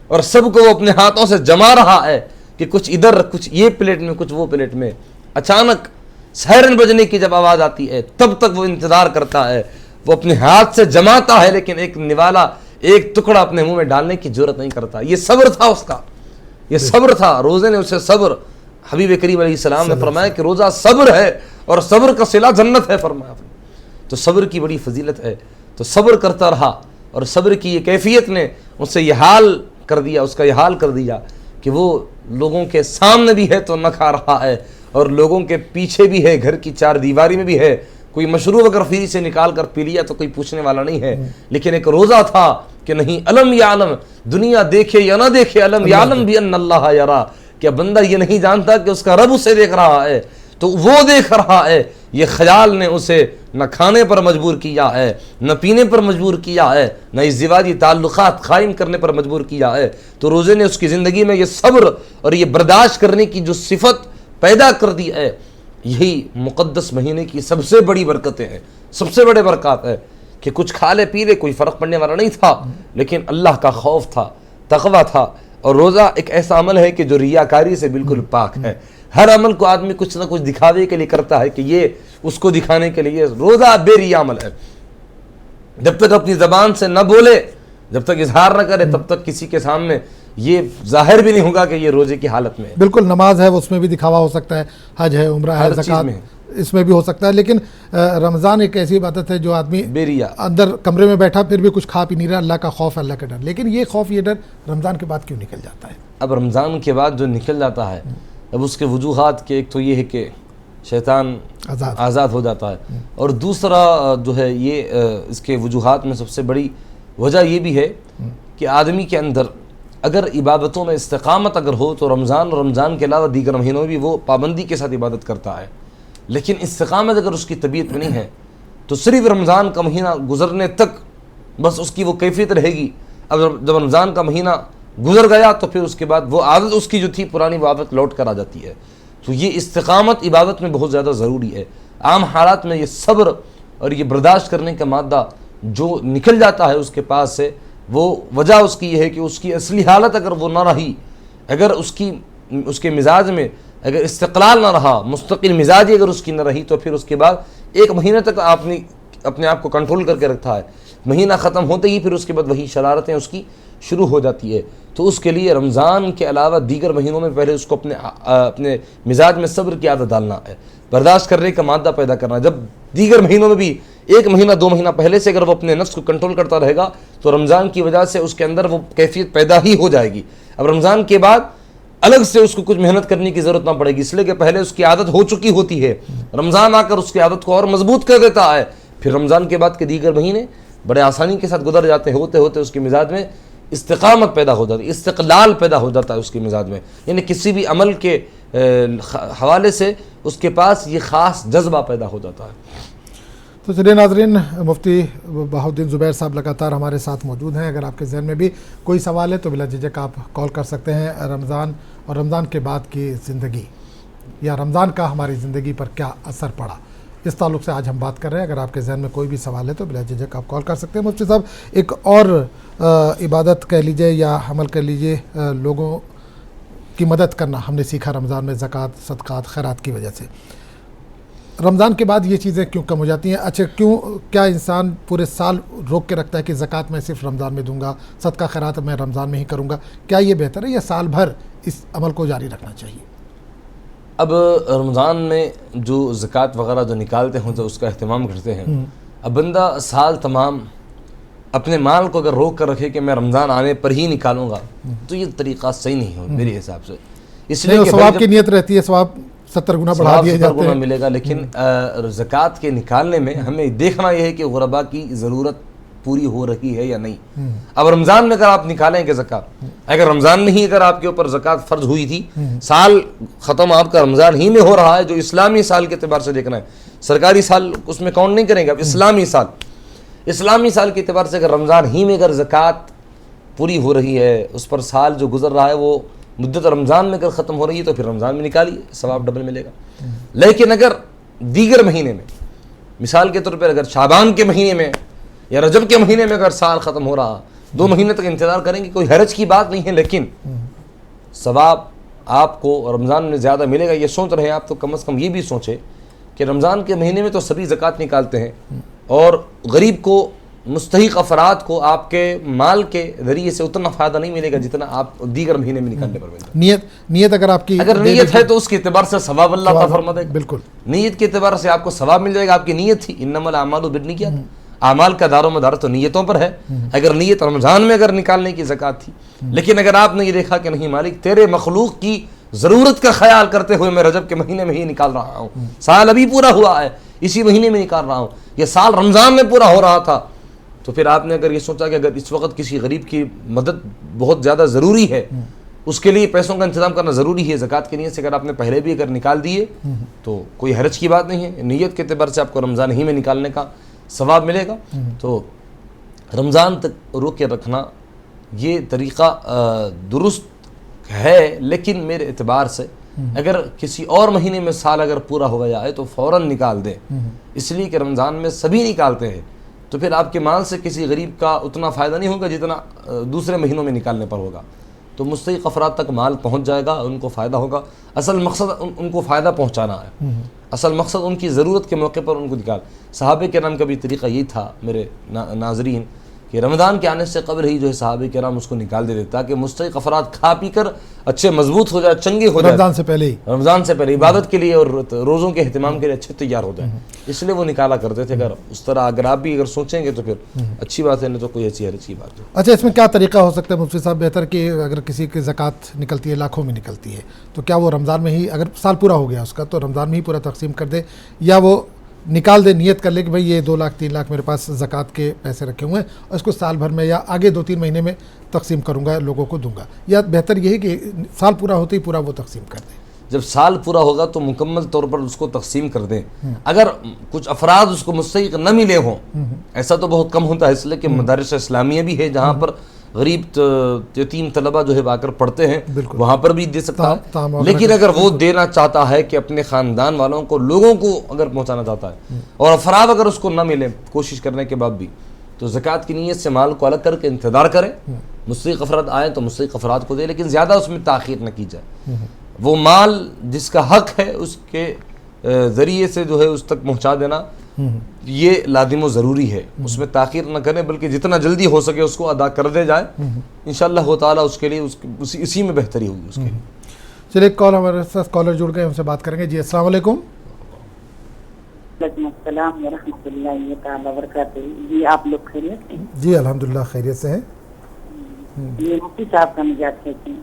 اور سب کو وہ اپنے ہاتھوں سے جما رہا ہے کہ کچھ ادھر, کچھ یہ پلیٹ میں, کچھ وہ پلیٹ میں. اچانک سائرن بجنے کی جب آواز آتی ہے تب تک وہ انتظار کرتا ہے, وہ اپنے ہاتھ سے جماتا ہے لیکن ایک نوالا, ایک ٹکڑا اپنے منہ میں ڈالنے کی جرت نہیں کرتا. یہ صبر تھا اس کا, یہ صبر تھا. روزے نے اسے صبر, حبیب کریم علیہ السلام نے فرمایا کہ روزہ صبر ہے اور صبر کا صلہ جنت ہے فرمایا. تو صبر کی بڑی فضیلت ہے. تو صبر کرتا رہا, اور صبر کی یہ کیفیت نے اس سے یہ حال کر دیا, اس کا یہ حال کر دیا کہ وہ لوگوں کے سامنے بھی ہے تو نہ کھا رہا ہے, اور لوگوں کے پیچھے بھی ہے, گھر کی چار دیواری میں بھی ہے. کوئی مشروب اگر فری سے نکال کر پی لیا تو کوئی پوچھنے والا نہیں ہے, لیکن ایک روزہ تھا کہ نہیں, علم یعلم, دنیا دیکھے یا نہ دیکھے, علم یعلم بھی ان اللہ یرا, کہ بندہ یہ نہیں جانتا کہ اس کا رب اسے دیکھ رہا ہے, تو وہ دیکھ رہا ہے. یہ خیال نے اسے نہ کھانے پر مجبور کیا ہے, نہ پینے پر مجبور کیا ہے, نہ ازدواجی تعلقات قائم کرنے پر مجبور کیا ہے. تو روزے نے اس کی زندگی میں یہ صبر اور یہ برداشت کرنے کی جو صفت پیدا کر دی ہے, یہی مقدس مہینے کی سب سے بڑی برکتیں ہیں, سب سے بڑے برکات ہے. کہ کچھ کھا لے پی لے کوئی فرق پڑنے والا نہیں تھا, لیکن اللہ کا خوف تھا, تقویٰ تھا. اور روزہ ایک ایسا عمل ہے کہ جو ریاکاری سے بالکل پاک ہے. ہر عمل کو آدمی کچھ نہ کچھ دکھاوے کے لیے کرتا ہے کہ یہ اس کو دکھانے کے لیے. روزہ بے ریا عمل ہے. جب تک اپنی زبان سے نہ بولے, جب تک اظہار نہ کرے, تب تک کسی کے سامنے یہ ظاہر بھی نہیں ہوگا کہ یہ روزے کی حالت میں ہے. بالکل, نماز ہے اس میں بھی دکھاوا ہو سکتا ہے, حج ہے, عمرہ ہے, زکوٰۃ اس میں بھی ہو سکتا ہے, لیکن رمضان ایک ایسی عبادت ہے جو آدمی اندر کمرے میں بیٹھا پھر بھی کچھ کھا پی نہیں رہا, اللہ کا خوف, اللہ کا ڈر. لیکن یہ خوف, یہ ڈر رمضان کے بعد کیوں نکل جاتا ہے؟ اب رمضان کے بعد جو نکل جاتا ہے, اب اس کے وجوہات کے, ایک تو یہ ہے کہ شیطان آزاد ہو جاتا ہے, اور دوسرا جو ہے یہ اس کے وجوہات میں سب سے بڑی وجہ یہ بھی ہے کہ آدمی کے اندر اگر عبادتوں میں استقامت اگر ہو تو رمضان اور رمضان کے علاوہ دیگر مہینوں میں بھی وہ پابندی کے ساتھ عبادت کرتا ہے. لیکن استقامت اگر اس کی طبیعت میں نہیں ہے تو صرف رمضان کا مہینہ گزرنے تک بس اس کی وہ کیفیت رہے گی. اب جب رمضان کا مہینہ گزر گیا تو پھر اس کے بعد وہ عادت اس کی جو تھی پرانی وہ عادت لوٹ کر آ جاتی ہے. تو یہ استقامت عبادت میں بہت زیادہ ضروری ہے. عام حالات میں یہ صبر اور یہ برداشت کرنے کا مادہ جو نکل جاتا ہے اس کے پاس سے, وہ وجہ اس کی یہ ہے کہ اس کی اصلی حالت اگر وہ نہ رہی, اگر اس کے مزاج میں اگر استقلال نہ رہا, مستقل مزاجی اگر اس کی نہ رہی, تو پھر اس کے بعد ایک مہینہ تک آپ نے اپنے آپ کو کنٹرول کر کے رکھا ہے, مہینہ ختم ہوتے ہی پھر اس کے بعد وہی شرارتیں اس کی شروع ہو جاتی ہے تو اس کے لیے رمضان کے علاوہ دیگر مہینوں میں پہلے اس کو اپنے مزاج میں صبر کی عادت ڈالنا ہے، برداشت کرنے کا مادہ پیدا کرنا ہے. جب دیگر مہینوں میں بھی 1 مہینہ 2 مہینہ پہلے سے اگر وہ اپنے نفس کو کنٹرول کرتا رہے گا تو رمضان کی وجہ سے اس کے اندر وہ کیفیت پیدا ہی ہو جائے گی. اب رمضان کے بعد الگ سے اس کو کچھ محنت کرنے کی ضرورت نہ پڑے گی، اس لیے کہ پہلے اس کی عادت ہو چکی ہوتی ہے. رمضان آ کر اس کی عادت کو اور مضبوط کر دیتا ہے. پھر رمضان کے بعد کے دیگر مہینے بڑے آسانی کے ساتھ گزر جاتے ہیں. ہوتے ہوتے اس کے مزاج میں استقامت پیدا ہو جاتی ہے، استقلال پیدا ہو جاتا ہے اس کے مزاج میں، یعنی کسی بھی عمل کے حوالے سے اس کے پاس یہ خاص جذبہ پیدا ہو جاتا ہے. تو چلیے ناظرین، مفتی بہاؤالدین زبیر صاحب لگاتار ہمارے ساتھ موجود ہیں. اگر آپ کے ذہن میں بھی کوئی سوال ہے تو بلا جھجک آپ کال کر سکتے ہیں. رمضان اور رمضان کے بعد کی زندگی یا رمضان کا ہماری زندگی پر کیا اثر پڑا، اس تعلق سے آج ہم بات کر رہے ہیں. اگر آپ کے ذہن میں کوئی بھی سوال ہے تو بلا جھجک آپ کال کر سکتے ہیں. مفتی صاحب، ایک اور عبادت کہہ لیجئے یا عمل کہہ لیجئے، لوگوں کی مدد کرنا ہم نے سیکھا رمضان میں زکوٰۃ، صدقات، خیرات کی وجہ سے. رمضان کے بعد یہ چیزیں کیوں کم ہو جاتی ہیں؟ اچھا، کیا انسان پورے سال روک کے رکھتا ہے کہ زکوٰۃ میں صرف رمضان میں دوں گا، صدقہ خیرات میں رمضان میں ہی کروں گا؟ کیا یہ بہتر ہے یا سال بھر اس عمل کو جاری رکھنا چاہیے؟ اب رمضان میں جو زکوٰۃ وغیرہ جو نکالتے ہیں جو اس کا اہتمام کرتے ہیں، اب بندہ سال تمام اپنے مال کو اگر روک کر رکھے کہ میں رمضان آنے پر ہی نکالوں گا تو یہ طریقہ صحیح نہیں ہو میرے حساب سے. اس لیے کہ ثواب کی نیت رہتی ہے، ثواب 70 گنا بڑھا دیے جاتے ہیں، 70 گنا ملے گا، لیکن زکوٰۃ کے نکالنے میں ہمیں دیکھنا یہ ہے کہ غربا کی ضرورت پوری ہو رہی ہے یا نہیں. اب رمضان میں اگر آپ نکالیں گے زکوٰۃ، اگر رمضان میں ہی اگر آپ کے اوپر زکوٰۃ فرض ہوئی تھی، سال ختم آپ کا رمضان ہی میں ہو رہا ہے، جو اسلامی سال کے اعتبار سے دیکھنا ہے، سرکاری سال اس میں کاؤنٹ نہیں کریں گے. اب اسلامی سال کے اعتبار سے اگر رمضان ہی میں اگر زکوٰۃ پوری ہو رہی ہے، اس پر سال جو گزر رہا ہے وہ مدت رمضان میں اگر ختم ہو رہی ہے تو پھر رمضان میں نکالیے، ثواب ڈبل ملے گا. لیکن اگر دیگر مہینے میں، مثال کے طور پر اگر شعبان کے مہینے میں یا رجب کے مہینے میں اگر سال ختم ہو رہا، 2 مہینے تک انتظار کریں گے، کوئی حرج کی بات نہیں ہے، لیکن ثواب آپ کو رمضان میں زیادہ ملے گا. یہ سوچ رہے ہیں آپ تو کم از کم یہ بھی سوچیں کہ رمضان کے مہینے میں تو سبھی زکوٰۃ نکالتے ہیں اور غریب کو، مستحق افراد کو آپ کے مال کے ذریعے سے اتنا فائدہ نہیں ملے گا جتنا آپ دیگر مہینے میں نکالنے پر ملتا ہے. نیت اگر آپ کی نیت ہے تو اس کے اعتبار سے ثواب اللہ تعالیٰ فرما دے گا. بالکل نیت کے اعتبار سے آپ کو ثواب مل جائے گا. آپ کی نیت تھی، انما الاعمال بالنیات، اعمال کا دار و مدار تو نیتوں پر ہے. اگر نیت رمضان میں اگر نکالنے کی زکوٰۃ تھی، لیکن اگر آپ نے یہ دیکھا کہ نہیں مالک تیرے مخلوق کی ضرورت کا خیال کرتے ہوئے میں رجب کے مہینے میں ہی نکال رہا ہوں، سال ابھی پورا ہوا ہے اسی مہینے میں نکال رہا ہوں، یہ سال رمضان میں پورا ہو رہا تھا، تو پھر آپ نے اگر یہ سوچا کہ اگر اس وقت کسی غریب کی مدد بہت زیادہ ضروری ہے، اس کے لیے پیسوں کا انتظام کرنا ضروری ہے، زکوٰۃ کی نیت سے اگر آپ نے پہلے بھی اگر نکال دیے تو کوئی حرج کی بات نہیں ہے. نیت کے اعتبار سے آپ کو رمضان ہی میں نکالنے کا ثواب ملے گا. تو رمضان تک روک کے رکھنا یہ طریقہ درست ہے، لیکن میرے اعتبار سے اگر کسی اور مہینے میں سال اگر پورا ہو گیا ہے تو فوراً نکال دیں، اس لیے کہ رمضان میں سبھی نکالتے ہیں، تو پھر آپ کے مال سے کسی غریب کا اتنا فائدہ نہیں ہوگا جتنا دوسرے مہینوں میں نکالنے پر ہوگا. تو مستحق افراد تک مال پہنچ جائے گا، ان کو فائدہ ہوگا. اصل مقصد ان کو فائدہ پہنچانا ہے، اصل مقصد ان کی ضرورت کے موقع پر ان کو نکال. صحابہ کرام کا بھی طریقہ یہی تھا میرے ناظرین کہ رمضان کے آنے سے قبل ہی جو ہے صحابہ کرام اس کو نکال دیتے تاکہ مستحق افراد کھا پی کر اچھے مضبوط ہو جائے، چنگے ہو جائے، رمضان سے پہلے عبادت کے لیے اور روزوں کے اہتمام کے لیے اچھے تیار ہو جائیں، اس لیے وہ نکالا کرتے تھے. اگر اس طرح اگر آپ بھی اگر سوچیں گے تو پھر اچھی بات ہے، نہیں تو کوئی ایسی حرج کی بات ہے. اچھا، اس میں کیا طریقہ ہو سکتا ہے مفتی صاحب بہتر کہ اگر کسی کی زکوٰۃ نکلتی ہے، لاکھوں میں نکلتی ہے، تو کیا وہ رمضان میں ہی اگر سال پورا ہو گیا اس کا تو رمضان میں ہی پورا تقسیم کر دے، یا وہ نکال دے، نیت کر لے کہ بھائی یہ 2 لاکھ 3 لاکھ میرے پاس زکوٰۃ کے پیسے رکھے ہوئے ہیں اور اس کو سال بھر میں یا آگے 2-3 مہینے میں تقسیم کروں گا، لوگوں کو دوں گا، یا بہتر یہ ہے کہ سال پورا ہوتے ہی پورا وہ تقسیم کر دیں؟ جب سال پورا ہوگا تو مکمل طور پر اس کو تقسیم کر دیں. اگر کچھ افراد اس کو مستحق نہ ملے ہوں، ایسا تو بہت کم ہوتا ہے، اس لیے کہ مدارس اسلامیہ بھی ہے جہاں پر غریب یتیم طلبہ جو ہے آ کر پڑھتے ہیں، وہاں پر بھی دے سکتا ہے. لیکن اگر وہ دینا چاہتا ہے کہ اپنے خاندان والوں کو، لوگوں کو اگر پہنچانا چاہتا ہے، اور افراد اگر اس کو نہ ملے کوشش کرنے کے بعد بھی، تو زکوٰۃ کی نیت سے مال کو الگ کر کے انتظار کرے. مستحق افراد آئیں تو مستحق افراد کو دے، لیکن زیادہ اس میں تاخیر نہ کی جائے. وہ مال جس کا حق ہے اس کے ذریعے سے جو ہے اس تک پہنچا دینا یہ لازم و ضروری ہے، اس میں تاخیر نہ کریں بلکہ جتنا جلدی ہو سکے اس کو ادا کر دے جائے، انشاءاللہ تعالیٰ اس کے لیے اسی میں بہتری ہوگی اس کے لیے۔ چلیے ایک کال ہمارے ساتھ کالر جڑ گئے، ہم سے بات کریں گے۔ جی السلام علیکم۔ وعلیکم السلام ورحمۃ اللہ تعالیٰ وبرکاتہ۔ جی آپ لوگ خیریت ہیں؟ جی الحمدللہ خیریت سے ہیں۔ یہ مفتی صاحب کا مزاج کہتے ہیں۔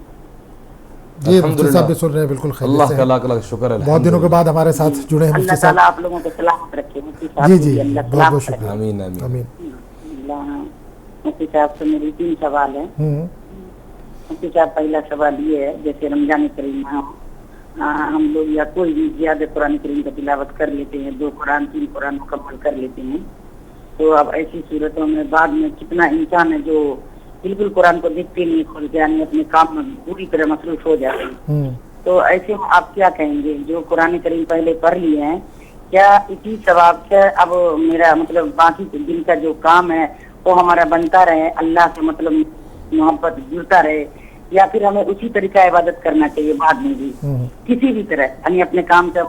جی مفتی صاحب بھی سن رہے ہیں، بالکل خیریت اللہ سے کا ہیں، لاکھ لاکھ شکر ہے، بہت دنوں کے بعد ہمارے ساتھ جڑے ہیں مفتی اللہ صاحب۔ تعالیٰ آپ لوگوں کو سلامت رکھے، مفتی صاحب جی کو جی بھی اللہ بہت بہت سلامت شکریہ، آمین آمین۔ آمین۔ رکھے۔ اللہ مفتی صاحب سے میری 3 سوال ہیں۔ ہوں مفتی صاحب پہلا سوال یہ ہے، جیسے رمضان کریم ہم لوگ یا کوئی بھی زیادہ قرآن کریم کا تلاوت کر لیتے ہیں، 2 قرآن 3 قرآن مکمل کر لیتے ہیں، تو اب ایسی صورتوں میں بعد میں کتنا انسان ہے جو بالکل قرآن کو دیکھتے نہیں، کھول کے یعنی اپنے کام میں پوری طرح مصروف ہو جاتے ہیں، ہوں تو ایسے میں آپ کیا کہیں گے جو قرآن کریم پہلے پڑھ لیے ہیں، کیا اسی ثواب سے اب میرا مطلب باقی دن کا جو کام ہے وہ ہمارا بنتا رہے، اللہ سے مطلب محبت جڑتا رہے، یا پھر ہمیں اسی طریقہ عبادت کرنا چاہیے بعد میں بھی کسی بھی طرح، یعنی اپنے کام سے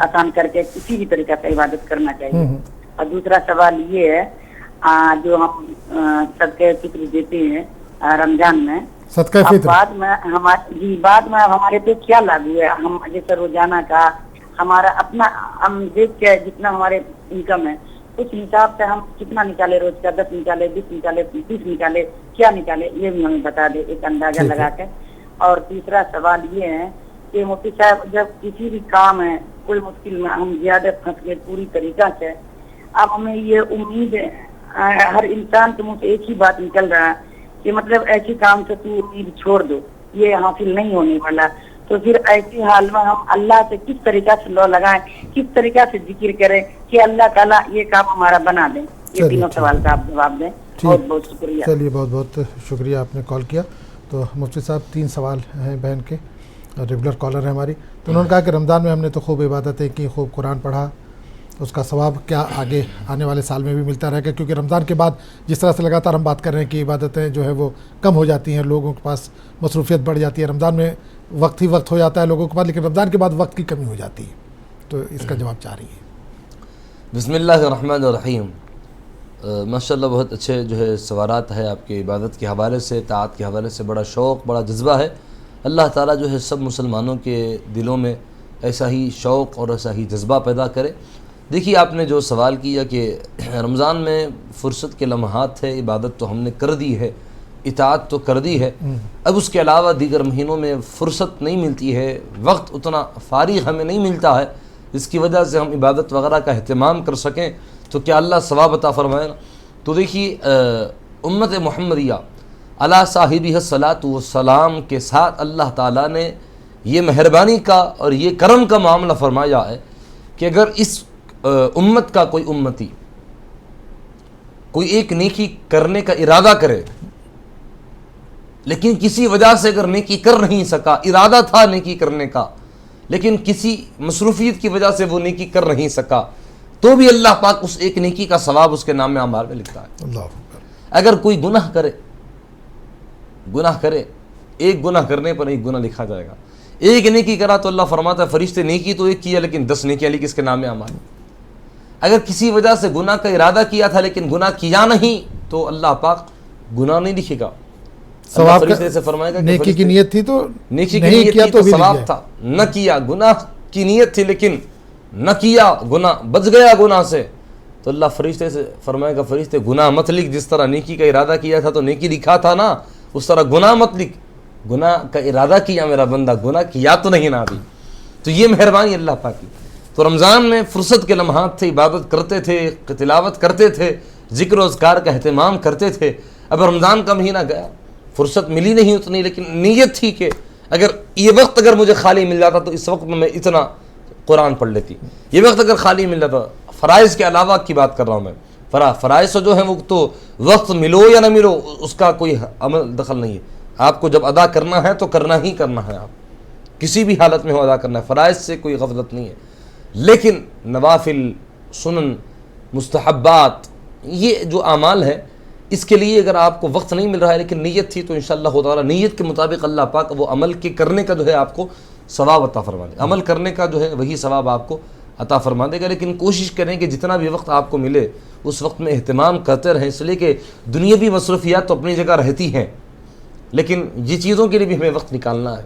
آسان کر کے کسی بھی طریقہ سے عبادت کرنا چاہیے؟ اور دوسرا سوال یہ ہے، جو ہم صدقہ فطر دیتے ہیں رمضان میں، صدقہ اب فطر بعد میں ہمارے پہ کیا لاگو ہے؟ ہم جیسے روزانہ کا ہمارا اپنا ہم دیکھ کے جتنا ہمارے انکم ہے اس حساب سے ہم کتنا نکالے، روز کا 10 نکالے، 20 نکالے، 30 نکالے، کیا نکالے، یہ بھی ہمیں بتا دے ایک اندازہ ٹھیک ہے۔ لگا کے۔ اور تیسرا سوال یہ ہے کہ مفتی صاحب جب کسی بھی کام ہے کوئی مشکل میں ہم زیادہ پھنس گئے پوری طریقہ سے، اب ہمیں یہ امید ہے، ہر انسان کے منہ سے ایک ہی بات نکل رہا ہے کہ مطلب ایسی کام سے تو امید چھوڑ دو، یہ حاصل نہیں ہونے والا، تو پھر ایسی حال میں ہم اللہ سے کس طریقہ سے لو لگائیں، کس طریقہ سے ذکر کریں کہ اللہ تعالیٰ یہ کام ہمارا بنا دیں؟ یہ تینوں سوال کا آپ جواب دیں۔ بہت بہت شکریہ۔ چلیے بہت بہت شکریہ، آپ نے کال کیا۔ تو مفتی صاحب 3 سوال ہیں بہن کے، ریگولر کالر ہیں ہماری، تو انہوں نے کہا کہ رمضان میں ہم نے تو خوب عبادتیں کی، خوب قرآن پڑھا، اس کا ثواب کیا آگے آنے والے سال میں بھی ملتا رہے گا؟ کیونکہ رمضان کے بعد جس طرح سے لگاتار ہم بات کر رہے ہیں کہ عبادتیں جو ہے وہ کم ہو جاتی ہیں، لوگوں کے پاس مصروفیت بڑھ جاتی ہے، رمضان میں وقت ہی وقت ہو جاتا ہے لوگوں کے پاس، لیکن رمضان کے بعد وقت کی کمی ہو جاتی ہے، تو اس کا جواب چاہ رہی ہے۔ بسم اللہ الرحمن الرحیم۔ ماشاءاللہ بہت اچھے جو ہے سوالات ہے آپ کے، عبادت کے حوالے سے، طاعت کے حوالے سے بڑا شوق، بڑا جذبہ ہے۔ اللہ تعالیٰ جو ہے سب مسلمانوں کے دلوں میں ایسا ہی شوق اور ایسا ہی جذبہ پیدا کرے۔ دیکھیے آپ نے جو سوال کیا کہ رمضان میں فرصت کے لمحات ہے، عبادت تو ہم نے کر دی ہے، اطاعت تو کر دی ہے، اب اس کے علاوہ دیگر مہینوں میں فرصت نہیں ملتی ہے، وقت اتنا فارغ ہمیں نہیں ملتا ہے جس کی وجہ سے ہم عبادت وغیرہ کا اہتمام کر سکیں، تو کیا اللہ ثواب عطا فرمائے گا؟ تو دیکھیے امت محمدیہ علی صاحبہ الصلاۃ والسلام کے ساتھ اللہ تعالیٰ نے یہ مہربانی کا اور یہ کرم کا معاملہ فرمایا ہے کہ اگر اس امت کا کوئی امتی کوئی ایک نیکی کرنے کا ارادہ کرے، لیکن کسی وجہ سے اگر نیکی کر نہیں سکا، ارادہ تھا نیکی کرنے کا لیکن کسی مصروفیت کی وجہ سے وہ نیکی کر نہیں سکا، تو بھی اللہ پاک اس ایک نیکی کا ثواب اس کے نام اعمال میں لکھتا ہے۔ اللہ اکبر۔ اگر کوئی گناہ کرے، ایک گناہ کرنے پر ایک گناہ لکھا جائے گا، ایک نیکی کرا تو اللہ فرماتا ہے فرشتے نیکی تو ایک کیا لیکن 10 نیکیاں لکھی اس کے نام اعمال۔ اگر کسی وجہ سے گناہ کا ارادہ کیا تھا لیکن گناہ کیا نہیں تو اللہ پاک گناہ نہیں لکھے گا، اللہ فرشتے سے فرمائے گا کہ نیکی کی نیت تھی تو نیکی کی نیت تھی تو ثواب تھا، نہ کیا، گناہ کی نیت تھی لیکن نہ کیا، گناہ بچ گیا گناہ سے، تو اللہ فرشتے سے فرمائے گا فرشتے گناہ مت لکھ، جس طرح نیکی کا ارادہ کیا تھا تو نیکی لکھا تھا نا، اس طرح گناہ مت لکھ، گناہ کا ارادہ کیا میرا بندہ، گناہ کیا تو نہیں نا ابھی۔ تو یہ مہربانی اللہ پاک کی۔ تو رمضان میں فرصت کے لمحات تھے، عبادت کرتے تھے، تلاوت کرتے تھے، ذکر و اذکار کا اہتمام کرتے تھے۔ اب رمضان کا مہینہ گیا، فرصت ملی نہیں اتنی، لیکن نیت تھی کہ اگر یہ وقت اگر مجھے خالی مل جاتا تو اس وقت میں اتنا قرآن پڑھ لیتی، یہ وقت اگر خالی مل جاتا، فرائض کے علاوہ کی بات کر رہا ہوں میں، فرائض جو ہیں وہ تو وقت ملو یا نہ ملو اس کا کوئی عمل دخل نہیں ہے، آپ کو جب ادا کرنا ہے تو کرنا ہی کرنا ہے، آپ کسی بھی حالت میں ہو ادا کرنا ہے، فرائض سے کوئی غفلت نہیں ہے۔ لیکن نوافل، سنن، مستحبات، یہ جو اعمال ہے اس کے لیے اگر آپ کو وقت نہیں مل رہا ہے لیکن نیت تھی تو انشاءاللہ تعالی نیت کے مطابق اللہ پاک وہ عمل کے کرنے کا جو ہے آپ کو ثواب عطا فرما دے، عمل کرنے کا جو ہے وہی ثواب آپ کو عطا فرما دے گا. لیکن کوشش کریں کہ جتنا بھی وقت آپ کو ملے اس وقت میں اہتمام کرتے رہیں, اس لیے کہ دنیاوی مصروفیات تو اپنی جگہ رہتی ہیں, لیکن یہ چیزوں کے لیے بھی ہمیں وقت نکالنا ہے.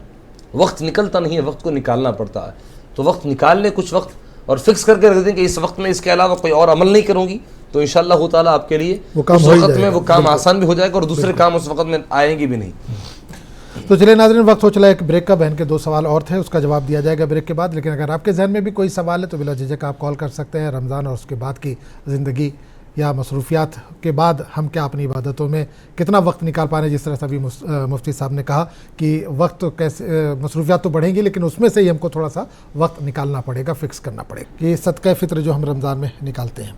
وقت نکلتا نہیں ہے, وقت کو نکالنا پڑتا ہے. تو وقت نکال لیں کچھ وقت, اور فکس کر کے رکھ دیں کہ اس وقت میں اس کے علاوہ کوئی اور عمل نہیں کروں گی, تو انشاءاللہ تعالیٰ آپ کے لیے اس وقت میں وہ کام آسان بھی ہو جائے گا اور دوسرے کام اس وقت میں آئیں گے بھی نہیں. تو چلے ناظرین, وقت ہو چلا ایک بریک کا. بہن کے 2 سوال اور تھے, اس کا جواب دیا جائے گا بریک کے بعد. لیکن اگر آپ کے ذہن میں بھی کوئی سوال ہے تو بلا جھجک آپ کال کر سکتے ہیں. رمضان اور اس کے بعد کی زندگی یا مصروفیات کے بعد ہم کیا اپنی عبادتوں میں کتنا وقت نکال پا رہے ہیں. جس طرح سے ابھی مفتی صاحب نے کہا کہ وقت تو کیسے, مصروفیات تو بڑھیں گی لیکن اس میں سے ہی ہم کو تھوڑا سا وقت نکالنا پڑے گا, فکس کرنا پڑے گا. کہ صدقہ فطر جو ہم رمضان میں نکالتے ہیں,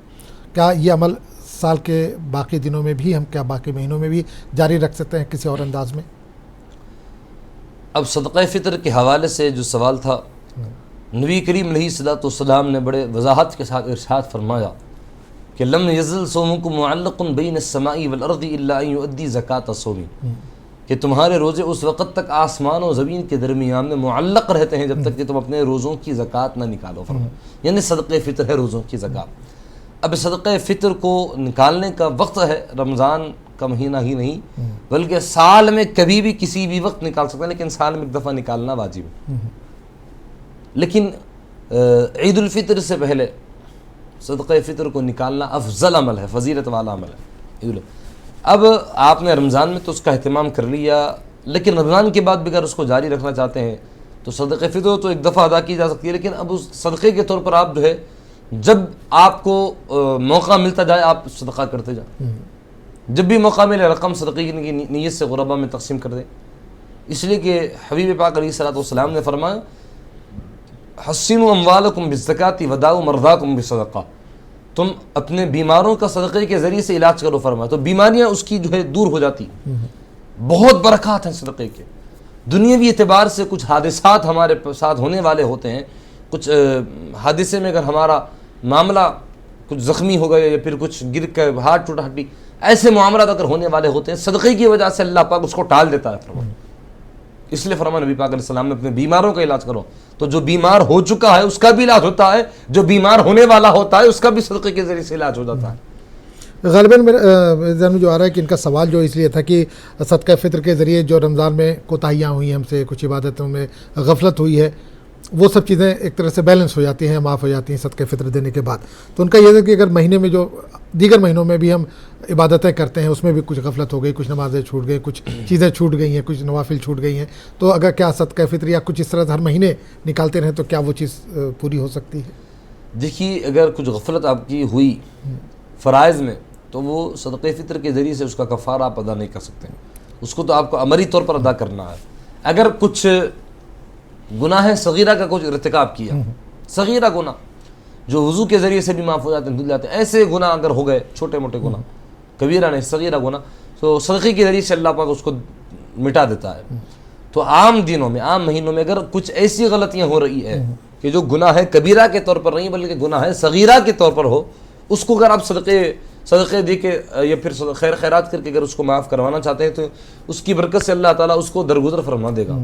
کیا یہ عمل سال کے باقی دنوں میں بھی, ہم کیا باقی مہینوں میں بھی جاری رکھ سکتے ہیں کسی اور انداز میں؟ اب صدقہ فطر کے حوالے سے جو سوال تھا, نبی کریم علیہ الصلوۃ والسلام نے بڑے وضاحت کے ساتھ ارشاد فرمایا کہ لم یزل صومکم معلق بین السماء والارض الا ان یؤدی زکوۃ الصوم, کہ تمہارے روزے اس وقت تک آسمان و زمین کے درمیان میں معلق رہتے ہیں جب تک کہ تم اپنے روزوں کی زکوٰۃ نہ نکالو. یعنی صدقہ فطر ہے روزوں کی زکوٰۃ. اب صدقہ فطر کو نکالنے کا وقت ہے رمضان کا مہینہ ہی نہیں, بلکہ سال میں کبھی بھی کسی بھی وقت نکال سکتے ہیں, لیکن سال میں ایک دفعہ نکالنا واجب ہے. لیکن عید الفطر سے پہلے صدقہ فطر کو نکالنا افضل عمل ہے, فضیلت والا عمل ہے. اب آپ نے رمضان میں تو اس کا اہتمام کر لیا, لیکن رمضان کے بعد بھی اگر اس کو جاری رکھنا چاہتے ہیں تو صدقہ فطر تو ایک دفعہ ادا کی جا سکتی ہے, لیکن اب اس صدقے کے طور پر آپ جو ہے جب آپ کو موقع ملتا جائے آپ صدقہ کرتے جائیں. جب بھی موقع ملے رقم صدقے کی نیت سے غربا میں تقسیم کر دیں, اس لیے کہ حبیب پاک علیہ الصلوۃ والسلام نے فرمایا حسنوا اموالکم بالزکاۃ وداؤوا مرضاکم بالصدقہ, تم اپنے بیماروں کا صدقے کے ذریعے سے علاج کرو. فرمایا تو بیماریاں اس کی جو ہے دور ہو جاتی. بہت برکات ہیں صدقے کے. دنیاوی اعتبار سے کچھ حادثات ہمارے ساتھ ہونے والے ہوتے ہیں, کچھ حادثے میں اگر ہمارا معاملہ کچھ زخمی ہو گئے یا پھر کچھ گر کے ہاتھ ٹوٹا ہڈی, ایسے معاملات اگر ہونے والے ہوتے ہیں صدقے کی وجہ سے اللہ پاک اس کو ٹال دیتا ہے. فرمایا اس لیے فرمایا نبی پاک علیہ السلام نے اپنے بیماروں کا علاج کرو. تو جو بیمار ہو چکا ہے اس کا بھی علاج ہوتا ہے, جو بیمار ہونے والا ہوتا ہے اس کا بھی صدقے کے ذریعے سے علاج ہو جاتا ہے. غالباً میرے ذہن میں جو آ رہا ہے کہ ان کا سوال جو اس لیے تھا کہ صدقہ فطر کے ذریعے جو رمضان میں کوتاہیاں ہوئی ہیں, ہم سے کچھ عبادتوں میں غفلت ہوئی ہے, وہ سب چیزیں ایک طرح سے بیلنس ہو جاتی ہیں, معاف ہو جاتی ہیں صدقہ فطر دینے کے بعد. تو ان کا یہ ہے کہ اگر مہینے میں جو دیگر مہینوں میں بھی ہم عبادتیں کرتے ہیں اس میں بھی کچھ غفلت ہو گئی, کچھ نمازیں چھوٹ گئی, کچھ چیزیں چھوٹ گئی ہیں, کچھ نوافل چھوٹ گئی ہیں, تو اگر کیا صدقہ فطر یا کچھ اس طرح سے ہر مہینے نکالتے رہیں تو کیا وہ چیز پوری ہو سکتی ہے؟ دیکھیے اگر کچھ غفلت آپ کی ہوئی فرائض میں تو وہ صدقہ فطر کے ذریعے سے اس کا کفارہ آپ ادا نہیں کر سکتے, اس کو تو آپ کو عملی طور پر ادا کرنا ہے. اگر کچھ گناہ صغیرہ کا کچھ ارتکاب کیا, صغیرہ گناہ جو وضو کے ذریعے سے بھی معاف ہو جاتے ہیں, دھل جاتے ہیں, ایسے گناہ اگر ہو گئے, چھوٹے موٹے گناہ, کبیرہ نہیں صغیرہ گناہ, تو صدقے کے ذریعے سے اللہ پاک اس کو مٹا دیتا ہے. تو عام دنوں میں, عام مہینوں میں اگر کچھ ایسی غلطیاں ہو رہی ہے کہ جو گناہ ہے کبیرہ کے طور پر نہیں بلکہ گناہ ہے صغیرہ کے طور پر ہو, اس کو اگر آپ صدقے دے کے یا پھر خیرات کر کے اگر اس کو معاف کروانا چاہتے ہیں تو اس کی برکت سے اللہ تعالیٰ اس کو درگزر فرما دے گا.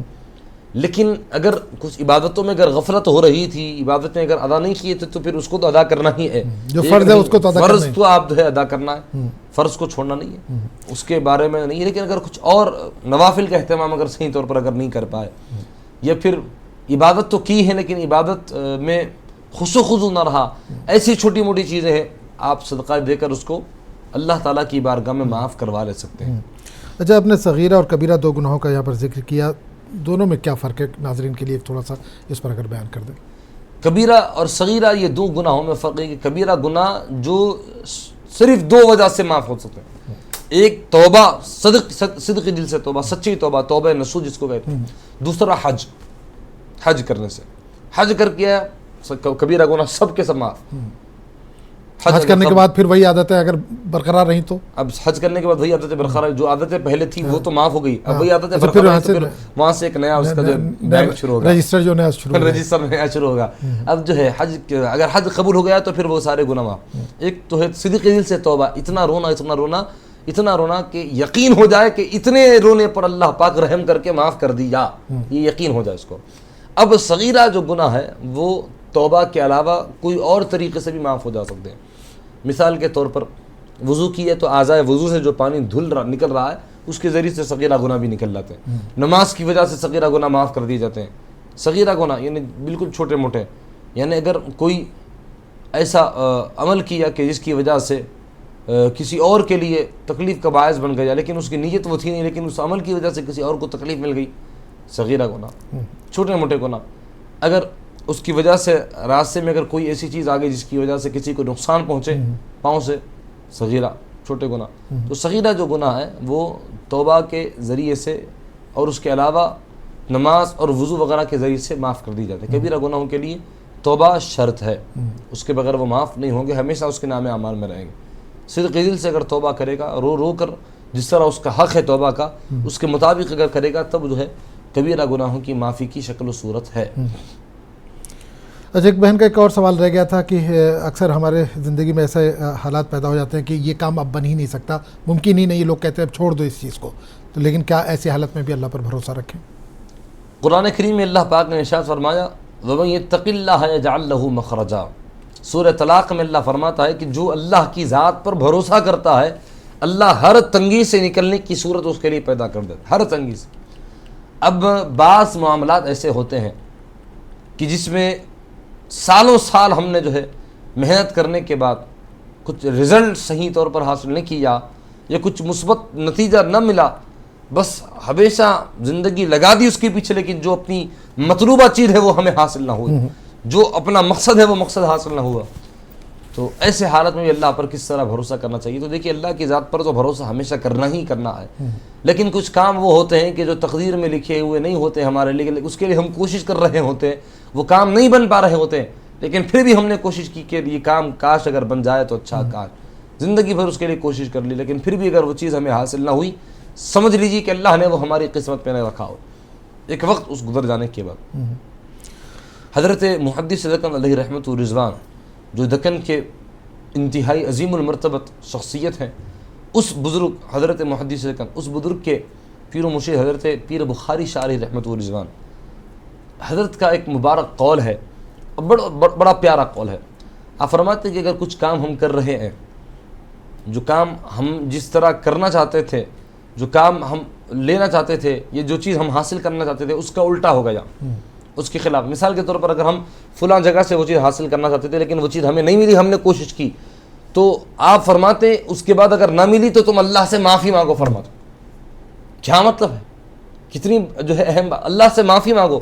لیکن اگر کچھ عبادتوں میں اگر غفلت ہو رہی تھی, عبادتیں اگر ادا نہیں کیے تھے, تو پھر اس کو تو ادا کرنا ہی ہے. جو فرض ہے اس کو تو ادا کرنا ہے, فرض تو آپ جو ہے ادا کرنا ہے, فرض کو چھوڑنا نہیں ہے, اس کے بارے میں نہیں. لیکن اگر کچھ اور نوافل کا اہتمام اگر صحیح طور پر اگر نہیں کر پائے, یا پھر عبادت تو کی ہے لیکن عبادت میں خشوع و خضوع نہ رہا, ایسی چھوٹی موٹی چیزیں ہیں, آپ صدقہ دے کر اس کو اللہ تعالیٰ کی بارگاہ میں معاف کروا لے سکتے ہیں. اچھا, آپ نے صغیرہ اور کبیرہ 2 گناہوں کا یہاں پر ذکر کیا, دونوں میں کیا فرق ہے ناظرین کے لیے تھوڑا سا اس پر اگر بیان کر دیں؟ کبیرہ اور صغیرہ یہ 2 گناہوں میں فرق ہے کہ کبیرہ گناہ جو صرف 2 وجہ سے معاف ہو سکتے ہیں. ایک توبہ, صدق دل سے توبہ, سچی توبہ, توبہ نصوح جس کو کہتے ہیں. دوسرا حج کرنے سے, حج کر کے کبیرہ گناہ سب کے سب معاف. حج کرنے کے بعد پھر وہی عادتیں اگر برقرار رہیں تو اب حج کرنے کے بعد وہی عادتیں برقرار, جو عادتیں پہلے تھی وہ تو معاف ہو گئی, اب وہی عادتیں برقرار, پھر وہاں سے ایک نیا اس کا جو بینک شروع ہوگا, رجسٹر نیا شروع ہوگا. اب جو ہے حج اگر حج قبول ہو گیا تو پھر وہ سارے گناہ معاف. ایک تو ہے صدق دل سے توبہ, اتنا رونا کہ یقین ہو جائے کہ اتنے رونے پر اللہ پاک رحم کر کے معاف کر دیا, یہ یقین ہو جائے اس کو. اب صغیرہ جو گناہ ہے وہ توبہ کے علاوہ کوئی اور طریقے سے بھی معاف ہو جا سکتے ہیں. مثال کے طور پر وضو کی ہے تو اعضائے وضو سے جو پانی نکل رہا ہے اس کے ذریعے سے صغیرہ گناہ بھی نکل جاتے ہیں. نماز کی وجہ سے صغیرہ گناہ معاف کر دیے جاتے ہیں. صغیرہ گناہ یعنی بالکل چھوٹے موٹے، یعنی اگر کوئی ایسا عمل کیا کہ جس کی وجہ سے کسی اور کے لیے تکلیف کا باعث بن گیا، لیکن اس کی نیت وہ تھی نہیں، لیکن اس عمل کی وجہ سے کسی اور کو تکلیف مل گئی، صغیرہ گناہ. چھوٹے موٹے گناہ اگر اس کی وجہ سے راستے میں اگر کوئی ایسی چیز آ گئی جس کی وجہ سے کسی کو نقصان پہنچے پاؤں سے، صغیرہ چھوٹے گناہ. تو صغیرہ جو گناہ ہے وہ توبہ کے ذریعے سے اور اس کے علاوہ نماز اور وضو وغیرہ کے ذریعے سے معاف کر دی جاتے ہیں. کبیرہ گناہوں کے لیے توبہ شرط ہے، اس کے بغیر وہ معاف نہیں ہوں گے، ہمیشہ اس کے نام اعمال میں رہیں گے. صدق دل سے اگر توبہ کرے گا، رو رو کر جس طرح اس کا حق ہے توبہ کا اس کے مطابق اگر کرے گا، تب جو ہے کبیرہ گناہوں کی معافی کی شکل و صورت ہے. اچھا، ایک بہن کا ایک اور سوال رہ گیا تھا کہ اکثر ہمارے زندگی میں ایسے حالات پیدا ہو جاتے ہیں کہ یہ کام اب بن ہی نہیں سکتا، ممکن ہی نہیں، لوگ کہتے ہیں اب چھوڑ دو اس چیز کو، تو لیکن کیا ایسی حالت میں بھی اللہ پر بھروسہ رکھیں؟ قرآن کریم میں اللہ پاک نے ارشاد فرمایا وَمَن يَتَّقِ اللَّهَ يَجْعَل لَّهُ مَخْرَجًا. سورہ طلاق میں اللہ فرماتا ہے کہ جو اللہ کی ذات پر بھروسہ کرتا ہے اللہ ہر تنگی سے نکلنے کی صورت اس کے لیے پیدا کر دیتا ہے، ہر تنگی سے. اب بعض معاملات ایسے ہوتے ہیں کہ جس میں سالوں سال ہم نے جو ہے محنت کرنے کے بعد کچھ رزلٹ صحیح طور پر حاصل نہیں کیا یا کچھ مثبت نتیجہ نہ ملا، بس ہمیشہ زندگی لگا دی اس کے پیچھے، لیکن جو اپنی مطلوبہ چیز ہے وہ ہمیں حاصل نہ ہوئی، جو اپنا مقصد ہے وہ مقصد حاصل نہ ہوا. تو ایسے حالت میں بھی اللہ پر کس طرح بھروسہ کرنا چاہیے؟ تو دیکھیے اللہ کی ذات پر تو بھروسہ ہمیشہ کرنا ہی کرنا ہے، لیکن کچھ کام وہ ہوتے ہیں کہ جو تقدیر میں لکھے ہوئے نہیں ہوتے ہمارے لیے، اس کے لیے ہم کوشش کر رہے ہوتے ہیں، وہ کام نہیں بن پا رہے ہوتے ہیں، لیکن پھر بھی ہم نے کوشش کی کہ یہ کام کاش اگر بن جائے تو اچھا، کاش زندگی بھر اس کے لیے کوشش کر لی، لیکن پھر بھی اگر وہ چیز ہمیں حاصل نہ ہوئی، سمجھ لیجیے کہ اللہ نے وہ ہماری قسمت پہ نہ رکھا ہو. ایک وقت اس گزر جانے کے بعد حضرت محدث دکن علیہ رحمۃ الرضوان جو دکن کے انتہائی عظیم المرتبت شخصیت ہیں، اس بزرگ حضرت محدث دکن، اس بزرگ کے پیر و مرشد حضرت پیر بخاری شاہ علیہ رحمۃ الرضوان، حضرت کا ایک مبارک قول ہے، بڑا پیارا قول ہے. آپ فرماتے ہیں کہ اگر کچھ کام ہم کر رہے ہیں، جو کام ہم جس طرح کرنا چاہتے تھے، جو کام ہم لینا چاہتے تھے، یہ جو چیز ہم حاصل کرنا چاہتے تھے اس کا الٹا ہو گیا، اس کے خلاف. مثال کے طور پر اگر ہم فلاں جگہ سے وہ چیز حاصل کرنا چاہتے تھے لیکن وہ چیز ہمیں نہیں ملی، ہم نے کوشش کی، تو آپ فرماتے ہیں اس کے بعد اگر نہ ملی تو تم اللہ سے معافی مانگو. فرماتے کیا مطلب ہے؟ کتنی جو ہے اہم بات، اللہ سے معافی مانگو.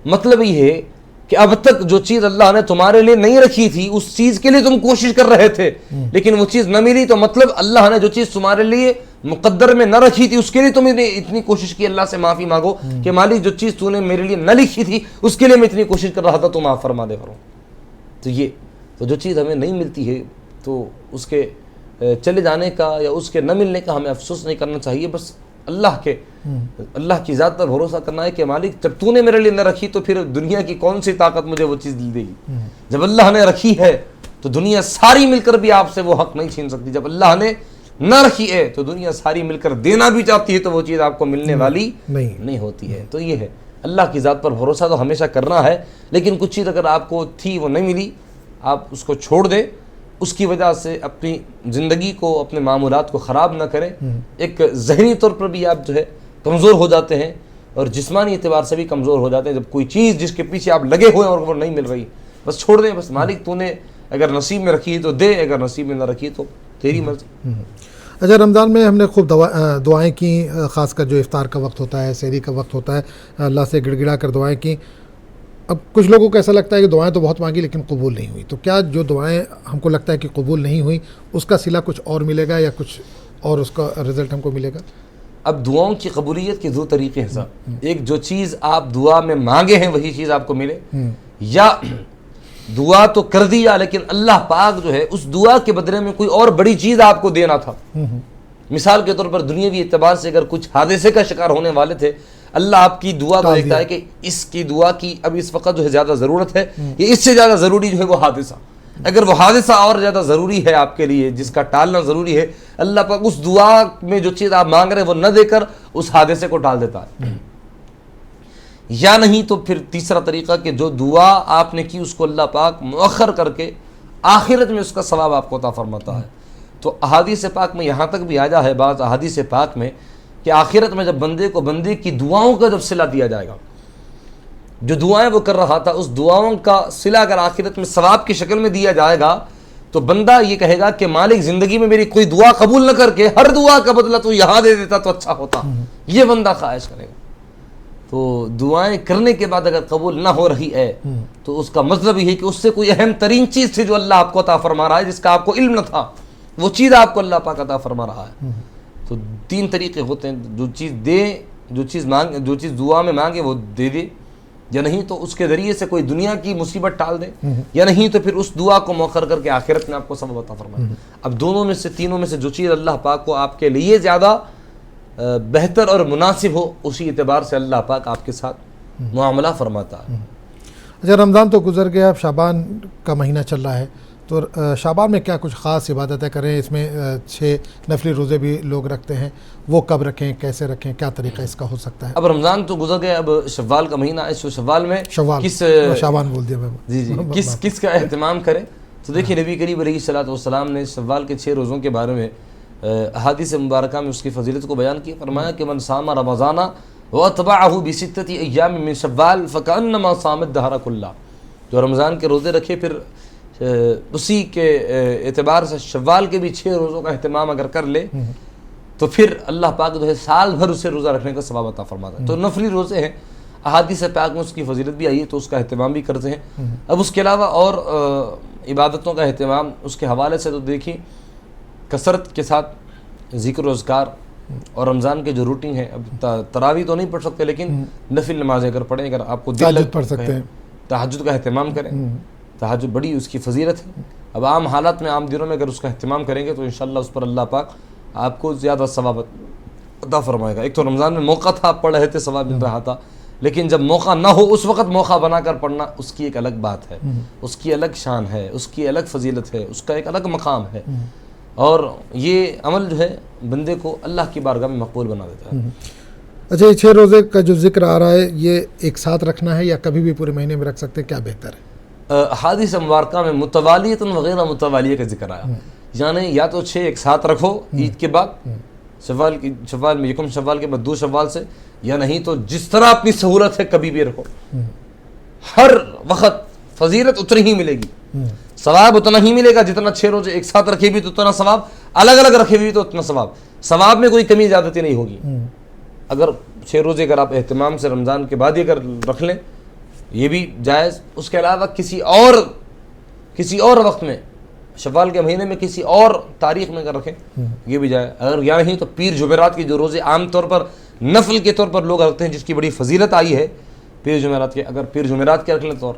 مطلب یہ ہے کہ اب تک جو چیز اللہ نے تمہارے لیے نہیں رکھی تھی اس چیز کے لیے تم کوشش کر رہے تھے لیکن وہ چیز نہ ملی، تو مطلب اللہ نے جو چیز تمہارے لیے مقدر میں نہ رکھی تھی اس کے لیے تم نے اتنی کوشش کی. اللہ سے معافی مانگو کہ مالک جو چیز تو نے میرے لیے نہ لکھی تھی اس کے لیے میں اتنی کوشش کر رہا تھا، تو معاف فرما دے کرو. تو یہ تو جو چیز ہمیں نہیں ملتی ہے تو اس کے چلے جانے کا یا اس کے نہ ملنے کا ہمیں افسوس نہیں کرنا چاہیے، بس اللہ کی ذات پر بھروسہ کرنا ہے کہ مالک جب تو نے میرے لیے نہ رکھی تو پھر دنیا کی کون سی طاقت مجھے وہ چیز دے گی. جب اللہ نے رکھی ہے تو دنیا ساری مل کر بھی آپ سے وہ حق نہیں چھین سکتی. جب اللہ نے نہ رکھی ہے تو دنیا ساری مل کر دینا بھی چاہتی ہے تو وہ چیز آپ کو ملنے والی نہیں ہوتی ہے. تو یہ ہے اللہ کی ذات پر بھروسہ تو ہمیشہ کرنا ہے، لیکن کچھ چیز اگر آپ کو تھی وہ نہیں ملی، آپ اس کو چھوڑ دیں، اس کی وجہ سے اپنی زندگی کو، اپنے معمولات کو خراب نہ کریں. ایک ذہنی طور پر بھی آپ جو ہے کمزور ہو جاتے ہیں اور جسمانی اعتبار سے بھی کمزور ہو جاتے ہیں جب کوئی چیز جس کے پیچھے آپ لگے ہوئے ہیں اور وہ نہیں مل رہی. بس چھوڑ دیں، بس مالک تو نے اگر نصیب میں رکھی تو دے، اگر نصیب میں نہ رکھی تو تیری مرضی. اچھا، رمضان میں ہم نے خوب دعائیں کی، خاص کر جو افطار کا وقت ہوتا ہے، سحری کا وقت ہوتا ہے، اللہ سے گڑ گڑا کر دعائیں کی. اب کچھ لوگوں کو ایسا لگتا ہے کہ دعائیں تو بہت مانگی لیکن قبول نہیں ہوئی، تو کیا جو دعائیں ہم کو لگتا ہے کہ قبول نہیں ہوئی اس کا صلہ کچھ اور ملے گا یا کچھ اور اس کا رزلٹ ہم کو ملے گا؟ اب دعاؤں کی قبولیت کے دو طریقے ہیں صاحب. ایک جو چیز آپ دعا میں مانگے ہیں وہی چیز آپ کو ملے، یا دعا تو کر دیا لیکن اللہ پاک جو ہے اس دعا کے بدلے میں کوئی اور بڑی چیز آپ کو دینا تھا. مثال کے طور پر دنیاوی اعتبار سے اگر کچھ حادثے کا شکار ہونے والے تھے، اللہ آپ کی دعا کو دیکھتا ہے کہ اس کی دعا کی اب اس وقت جو ہے زیادہ ضرورت ہے، یہ اس سے زیادہ ضروری جو ہے وہ حادثہ. اگر وہ حادثہ اور زیادہ ضروری ہے آپ کے لیے جس کا ٹالنا ضروری ہے، اللہ پاک اس دعا میں جو چیز آپ مانگ رہے ہیں وہ نہ دے کر اس حادثے کو ٹال دیتا ہے. یا نہیں تو پھر تیسرا طریقہ کہ جو دعا آپ نے کی اس کو اللہ پاک مؤخر کر کے آخرت میں اس کا ثواب آپ کو عطا فرماتا ہے. تو احادیث پاک میں یہاں تک بھی آیا ہے بعض احادیث پاک میں کہ آخرت میں جب بندے کو بندے کی دعاؤں کا جب صلہ دیا جائے گا، جو دعائیں وہ کر رہا تھا اس دعاؤں کا صلہ اگر آخرت میں ثواب کی شکل میں دیا جائے گا تو بندہ یہ کہے گا کہ مالک زندگی میں میری کوئی دعا قبول نہ کر کے ہر دعا کا بدلہ تو یہاں دے دیتا تو اچھا ہوتا. یہ بندہ خواہش کرے گا. تو دعائیں کرنے کے بعد اگر قبول نہ ہو رہی ہے تو اس کا مطلب یہ ہے کہ اس سے کوئی اہم ترین چیز تھی جو اللہ آپ کو عطا فرما رہا ہے، جس کا آپ کو علم نہ تھا، وہ چیز آپ کو اللہ پاک عطا فرما رہا ہے. تو 3 طریقے ہوتے ہیں، جو چیز دے، جو چیز دعا میں مانگے وہ دے دے، یا نہیں تو اس کے ذریعے سے کوئی دنیا کی مصیبت ٹال دے، یا نہیں تو پھر اس دعا کو مؤخر کر کے آخرت میں آپ کو ثواب عطا فرمائے. اب دونوں میں سے تینوں میں سے جو چیز اللہ پاک کو آپ کے لیے زیادہ بہتر اور مناسب ہو اسی اعتبار سے اللہ پاک آپ کے ساتھ معاملہ فرماتا ہے. اچھا، رمضان تو گزر گیا، اب شعبان کا مہینہ چل رہا ہے، تو شعبان میں کیا کچھ خاص عبادتیں کریں؟ اس میں 6 نفلی روزے بھی لوگ رکھتے ہیں، وہ کب رکھیں، کیسے رکھیں، کیا طریقہ اس کا ہو سکتا ہے؟ اب رمضان تو گزر گیا، اب شوال کا مہینہ ہے. شوال میں شعبان بول دیا میں. جی کس کا اہتمام کریں؟ تو دیکھیں نبی کریم علیہ الصلوۃ والسلام نے شوال کے 6 روزوں کے بارے میں احادیث مبارکہ میں اس کی فضیلت کو بیان کیا. فرمایا کہ من صام رمضان واتبعہ بستۃ ایام من شوال فکأنما صام الدہر کلہ. جو رمضان کے روزے رکھے پھر اسی کے اعتبار سے شوال کے بھی 6 روزوں کا اہتمام اگر کر لے تو پھر اللہ پاک جو ہے سال بھر اسے روزہ رکھنے کا ثواب عطا فرماتا ہے. تو نفلی روزے ہیں، احادیث پاک میں اس کی فضیلت بھی آئی ہے تو اس کا اہتمام بھی کرتے ہیں. اب اس کے علاوہ اور عبادتوں کا اہتمام اس کے حوالے سے تو دیکھیں کثرت کے ساتھ ذکر و اذکار، اور رمضان کے جو روٹین ہے، اب تراویح تو نہیں پڑھ سکتے لیکن نفل نمازیں اگر پڑھیں، اگر آپ کو تہجد پڑھ سکتے ہیں، تہجد کا اہتمام کریں. تہجد بڑی اس کی فضیلت ہے. اب عام حالات میں عام دنوں میں اگر اس کا اہتمام کریں گے تو انشاءاللہ اس پر اللہ پاک آپ کو زیادہ ثواب عطا فرمائے گا. ایک تو رمضان میں موقع تھا، آپ پڑھ رہے تھے، ثواب مل رہا تھا، لیکن جب موقع نہ ہو اس وقت موقع بنا کر پڑھنا اس کی ایک الگ بات ہے، اس کی الگ شان ہے، اس کی الگ فضیلت ہے، اس کا ایک الگ مقام ہے، اور یہ عمل جو ہے بندے کو اللہ کی بارگاہ میں مقبول بنا دیتا ہے. اچھا، یہ 6 روزے کا جو ذکر آ رہا ہے یہ ایک ساتھ رکھنا ہے یا کبھی بھی پورے مہینے میں رکھ سکتے ہیں؟ کیا بہتر ہے؟ حادث مبارکہ میں متوالیت وغیرہ متوالیہ کا ذکر آیا، یعنی یا تو 6 ایک ساتھ رکھو عید کے بعد، شوال میں یکم شوال کے بعد 2 شوال سے، یا نہیں تو جس طرح اپنی سہولت ہے کبھی بھی رکھو. ہر وقت فضیلت اتنی ہی ملے گی، ثواب اتنا ہی ملے گا جتنا 6 روزے ایک ساتھ رکھے بھی تو اتنا ثواب، الگ الگ رکھے بھی تو اتنا ثواب میں کوئی کمی زیادتی نہیں ہوگی. اگر 6 روزے اگر آپ اہتمام سے رمضان کے بعد ہی اگر رکھ لیں یہ بھی جائز. اس کے علاوہ کسی اور وقت میں شوال کے مہینے میں کسی اور تاریخ میں اگر رکھیں یہ بھی جائز. اگر یا نہیں تو پیر جمعرات کی جو روزے عام طور پر نفل کے طور پر لوگ رکھتے ہیں جس کی بڑی فضیلت آئی ہے پیر جمعرات کے، اگر پیر جمعرات کے رکھ لیں تو،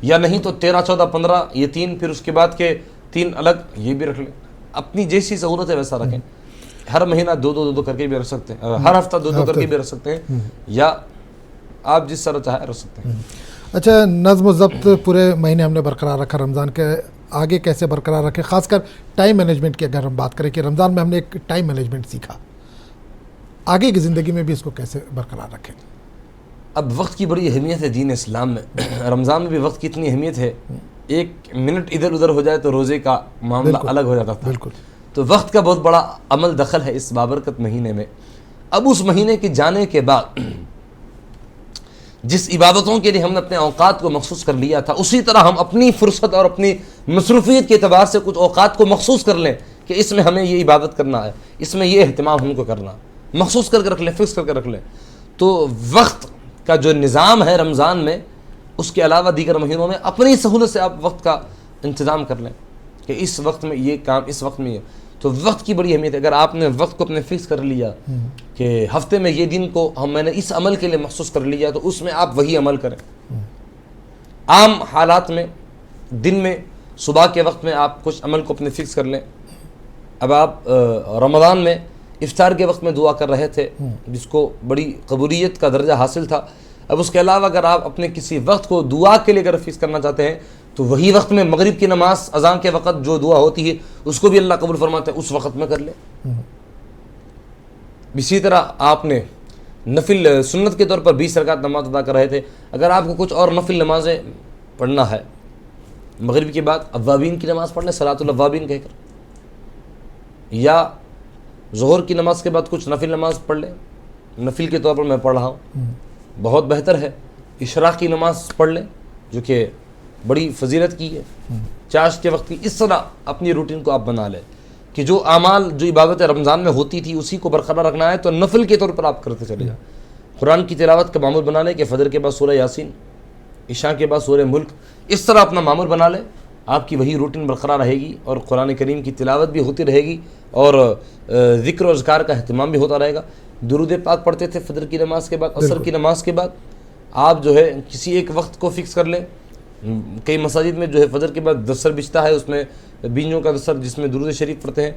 یا نہیں تو 13 14 15 یہ 3، پھر اس کے بعد کے 3 الگ یہ بھی رکھ لیں. اپنی جیسی سہولت ہے ویسا رکھیں. ہر مہینہ 2 کر کے بھی رکھ سکتے ہیں، ہر ہفتہ 2 کر کے بھی رکھ سکتے ہیں، یا آپ جس طرح چاہے رکھ سکتے ہیں. اچھا، نظم و ضبط پورے مہینے ہم نے برقرار رکھا، رمضان کے آگے کیسے برقرار رکھیں؟ خاص کر ٹائم مینجمنٹ کی اگر ہم بات کریں کہ رمضان میں ہم نے ایک ٹائم مینجمنٹ سیکھا، آگے کی زندگی میں بھی اس کو کیسے برقرار رکھیں؟ اب وقت کی بڑی اہمیت ہے دین اسلام میں. رمضان میں بھی وقت کی اتنی اہمیت ہے، 1 منٹ ادھر ادھر ہو جائے تو روزے کا معاملہ الگ ہو جاتا تھا. بالکل. تو وقت کا بہت بڑا عمل دخل ہے اس بابرکت مہینے میں. اب اس مہینے کے جانے کے بعد جس عبادتوں کے لیے ہم نے اپنے اوقات کو مخصوص کر لیا تھا اسی طرح ہم اپنی فرصت اور اپنی مصروفیت کے اعتبار سے کچھ اوقات کو مخصوص کر لیں کہ اس میں ہمیں یہ عبادت کرنا ہے، اس میں یہ اہتمام ہم کو کرنا ہے، مخصوص کر کے رکھ لیں، فکس کر کے رکھ لیں. تو وقت کا جو نظام ہے رمضان میں، اس کے علاوہ دیگر مہینوں میں اپنی سہولت سے آپ وقت کا انتظام کر لیں کہ اس وقت میں یہ کام، اس وقت میں یہ. تو وقت کی بڑی اہمیت ہے. اگر آپ نے وقت کو اپنے فکس کر لیا کہ ہفتے میں یہ دن کو میں نے اس عمل کے لیے مخصوص کر لیا تو اس میں آپ وہی عمل کریں. عام حالات میں دن میں صبح کے وقت میں آپ کچھ عمل کو اپنے فکس کر لیں. اب آپ رمضان میں افطار کے وقت میں دعا کر رہے تھے جس کو بڑی قبولیت کا درجہ حاصل تھا. اب اس کے علاوہ اگر آپ اپنے کسی وقت کو دعا کے لیے اگر فکس کرنا چاہتے ہیں تو وہی وقت میں مغرب کی نماز اذان کے وقت جو دعا ہوتی ہے اس کو بھی اللہ قبول فرماتے ہیں، اس وقت میں کر لیں. اسی طرح آپ نے نفل سنت کے طور پر 20 رکعت نماز ادا کر رہے تھے. اگر آپ کو کچھ اور نفل نمازیں پڑھنا ہے مغرب کے بعد اوابین کی نماز پڑھ لیں صلاۃ الاوابین کہہ کر, یا ظہر کی نماز کے بعد کچھ نفل نماز پڑھ لیں, نفل کے طور پر میں پڑھ رہا ہوں, بہت بہتر ہے. اشراق کی نماز پڑھ لیں جو کہ بڑی فضیلت کی ہے, چاش کے وقت کی. اس طرح اپنی روٹین کو آپ بنا لیں کہ جو اعمال جو عبادت رمضان میں ہوتی تھی اسی کو برقرار رکھنا ہے, تو نفل کے طور پر آپ کرتے چلے جائیں. قرآن کی تلاوت کا معمول بنا لیں کہ فجر کے بعد سورہ یاسین, عشاء کے بعد سورہ ملک, اس طرح اپنا معمول بنا لیں. آپ کی وہی روٹین برقرار رہے گی اور قرآن کریم کی تلاوت بھی ہوتی رہے گی اور ذکر و اذکار کا اہتمام بھی ہوتا رہے گا. درود پاک پڑھتے تھے فجر کی نماز کے بعد, عصر کی نماز کے بعد. آپ جو ہے کسی ایک وقت کو فکس کر لیں. کئی مساجد میں جو ہے فجر کے بعد دستر بچتا ہے, اس میں بینجوں کا دستر جس میں درود شریف پڑھتے ہیں,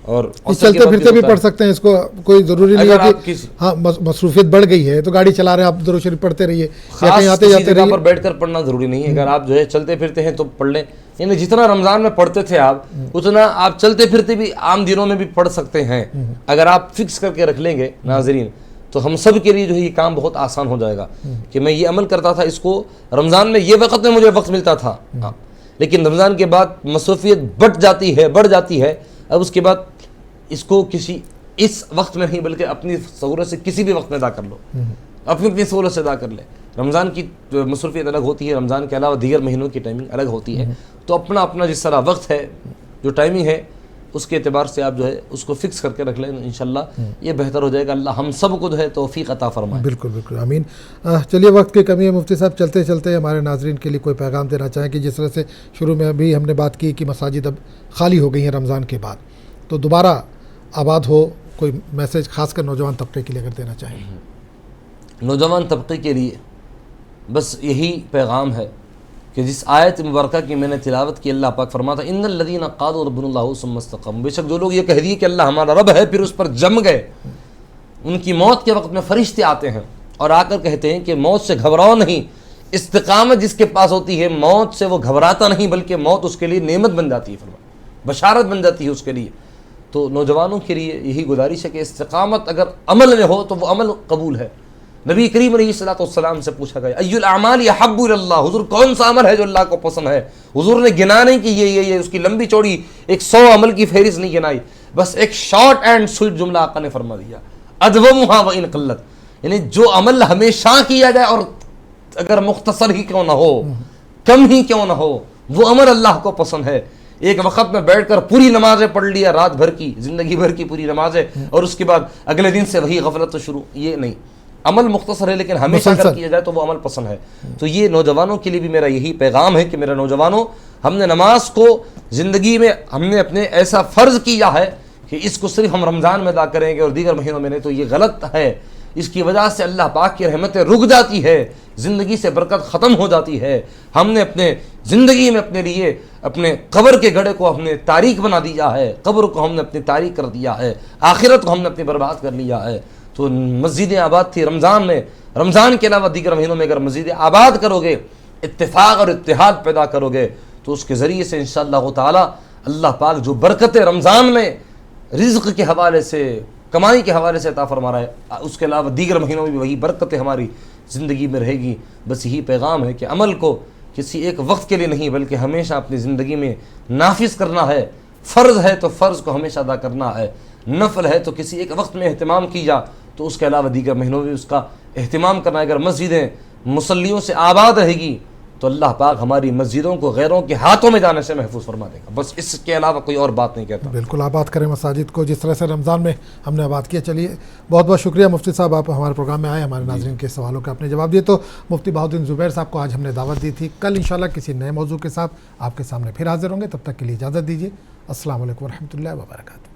اور چلتے پھرتے بھی پڑھ سکتے ہیں اس کو, کوئی ضروری نہیں ہے کہ ہاں مصروفیت بڑھ گئی ہے تو گاڑی چلا رہے ہیں آپ درود شریف پڑھتے رہیے, خاص کسی جگہ پر بیٹھ کر پڑھنا ضروری نہیں ہے. اگر آپ جو ہے چلتے پھرتے ہیں تو پڑھ لیں, یعنی جتنا رمضان میں پڑھتے تھے آپ اتنا آپ چلتے پھرتے بھی عام دنوں میں بھی پڑھ سکتے ہیں. اگر آپ فکس کر کے رکھ لیں گے ناظرین تو ہم سب کے لیے جو ہے یہ کام بہت آسان ہو جائے گا کہ میں یہ عمل کرتا تھا, اس کو رمضان میں یہ وقت میں مجھے وقت ملتا تھا, لیکن رمضان کے بعد مصروفیت بڑھ جاتی ہے. اب اس کے بعد اس کو کسی اس وقت میں نہیں بلکہ اپنی سہولت سے کسی بھی وقت میں ادا کر لو, اپنی سہولت سے ادا کر لے. رمضان کی مصروفیت الگ ہوتی ہے, رمضان کے علاوہ دیگر مہینوں کی ٹائمنگ الگ ہوتی ہے, تو اپنا جس طرح وقت ہے جو ٹائمنگ ہے اس کے اعتبار سے آپ جو ہے اس کو فکس کر کے رکھ لیں, انشاءاللہ یہ بہتر ہو جائے گا. اللہ ہم سب کو جو ہے توفیق عطا فرمائے. بالکل بالکل آمین. چلیے وقت کی کمی ہے مفتی صاحب, چلتے چلتے ہمارے ناظرین کے لیے کوئی پیغام دینا چاہیں کہ جس طرح سے شروع میں ابھی ہم نے بات کی کہ مساجد اب خالی ہو گئی ہیں رمضان کے بعد, تو دوبارہ آباد ہو, کوئی میسیج خاص کر نوجوان طبقے کے لیے اگر دینا چاہیں. نوجوان طبقے کے لیے بس یہی پیغام ہے کہ جس آیت مبارکہ کی میں نے تلاوت کی, اللہ پاک فرماتا ان الذین قالوا ربنا اللہ ثم استقاموا, بے شک جو لوگ یہ کہہ دیے کہ اللہ ہمارا رب ہے پھر اس پر جم گئے, ان کی موت کے وقت میں فرشتے آتے ہیں اور آ کر کہتے ہیں کہ موت سے گھبراؤ نہیں. استقامت جس کے پاس ہوتی ہے موت سے وہ گھبراتا نہیں بلکہ موت اس کے لیے نعمت بن جاتی ہے, بشارت بن جاتی ہے اس کے لیے. تو نوجوانوں کے لیے یہی گزارش ہے کہ استقامت اگر عمل میں ہو تو وہ عمل قبول ہے. نبی کریم علیہ الصلوۃ والسلام سے پوچھا گیا ای الاعمال احب الی اللہ, حضور کون سا عمل ہے جو اللہ کو پسند ہے؟ حضور نے گنا نہیں کہ یہ اس کی لمبی چوڑی 100 عمل کی فہرست نہیں گنائی, بس ایک شارٹ اینڈ سویٹ جملہ آقا نے فرما دیا, ادومھا وان قلت, یعنی جو عمل ہمیشہ کیا جائے اور اگر مختصر ہی کیوں نہ ہو, کم ہی کیوں نہ ہو, وہ عمل اللہ کو پسند ہے. ایک وقت میں بیٹھ کر پوری نمازیں پڑھ لیا, رات بھر کی زندگی بھر کی پوری نمازیں, اور اس کے بعد اگلے دن سے وہی غفلت تو شروع, یہ نہیں. عمل مختصر ہے لیکن ہمیشہ اگر کیا جائے تو وہ عمل پسند ہے. تو یہ نوجوانوں کے لیے بھی میرا یہی پیغام ہے کہ میرا نوجوانوں, ہم نے نماز کو زندگی میں ہم نے اپنے ایسا فرض کیا ہے کہ اس کو صرف ہم رمضان میں ادا کریں گے اور دیگر مہینوں میں نہیں, تو یہ غلط ہے. اس کی وجہ سے اللہ پاک کی رحمتیں رک جاتی ہے, زندگی سے برکت ختم ہو جاتی ہے. ہم نے اپنے زندگی میں اپنے لیے اپنے قبر کے گڑھے کو ہم نے تاریک بنا دیا ہے, قبر کو ہم نے اپنی تاریک کر دیا ہے, آخرت کو ہم نے اپنی برباد کر لیا ہے. تو مسجدیں آباد تھی رمضان میں, رمضان کے علاوہ دیگر مہینوں میں اگر مسجدیں آباد کرو گے, اتفاق اور اتحاد پیدا کرو گے, تو اس کے ذریعے سے انشاءاللہ تعالی اللہ پاک جو برکتیں رمضان میں رزق کے حوالے سے, کمائی کے حوالے سے عطا فرما رہا ہے, اس کے علاوہ دیگر مہینوں میں بھی وہی برکتیں ہماری زندگی میں رہے گی. بس یہی پیغام ہے کہ عمل کو کسی ایک وقت کے لیے نہیں بلکہ ہمیشہ اپنی زندگی میں نافذ کرنا ہے. فرض ہے تو فرض کو ہمیشہ ادا کرنا ہے, نفل ہے تو کسی ایک وقت میں اہتمام کیا تو اس کے علاوہ دیگر مہینوں میں اس کا اہتمام کرنا ہے. اگر مسجدیں مصلیوں سے آباد رہے گی تو اللہ پاک ہماری مسجدوں کو غیروں کے ہاتھوں میں جانے سے محفوظ فرما دے گا. بس اس کے علاوہ کوئی اور بات نہیں کہتا. بالکل آباد کریں مساجد کو جس طرح سے رمضان میں ہم نے آباد کیا. چلیے بہت بہت شکریہ مفتی صاحب, آپ ہمارے پروگرام میں آئے, ہمارے ناظرین کے سوالوں کے اپنے جواب دیے. تو مفتی بہاؤالدین زبیر صاحب کو آج ہم نے دعوت دی تھی, کل انشاءاللہ کسی نئے موضوع کے ساتھ آپ کے سامنے پھر حاضر ہوں گے. تب تک کے لیے اجازت دیجیے. السلام علیکم ورحمۃ اللہ وبرکاتہ.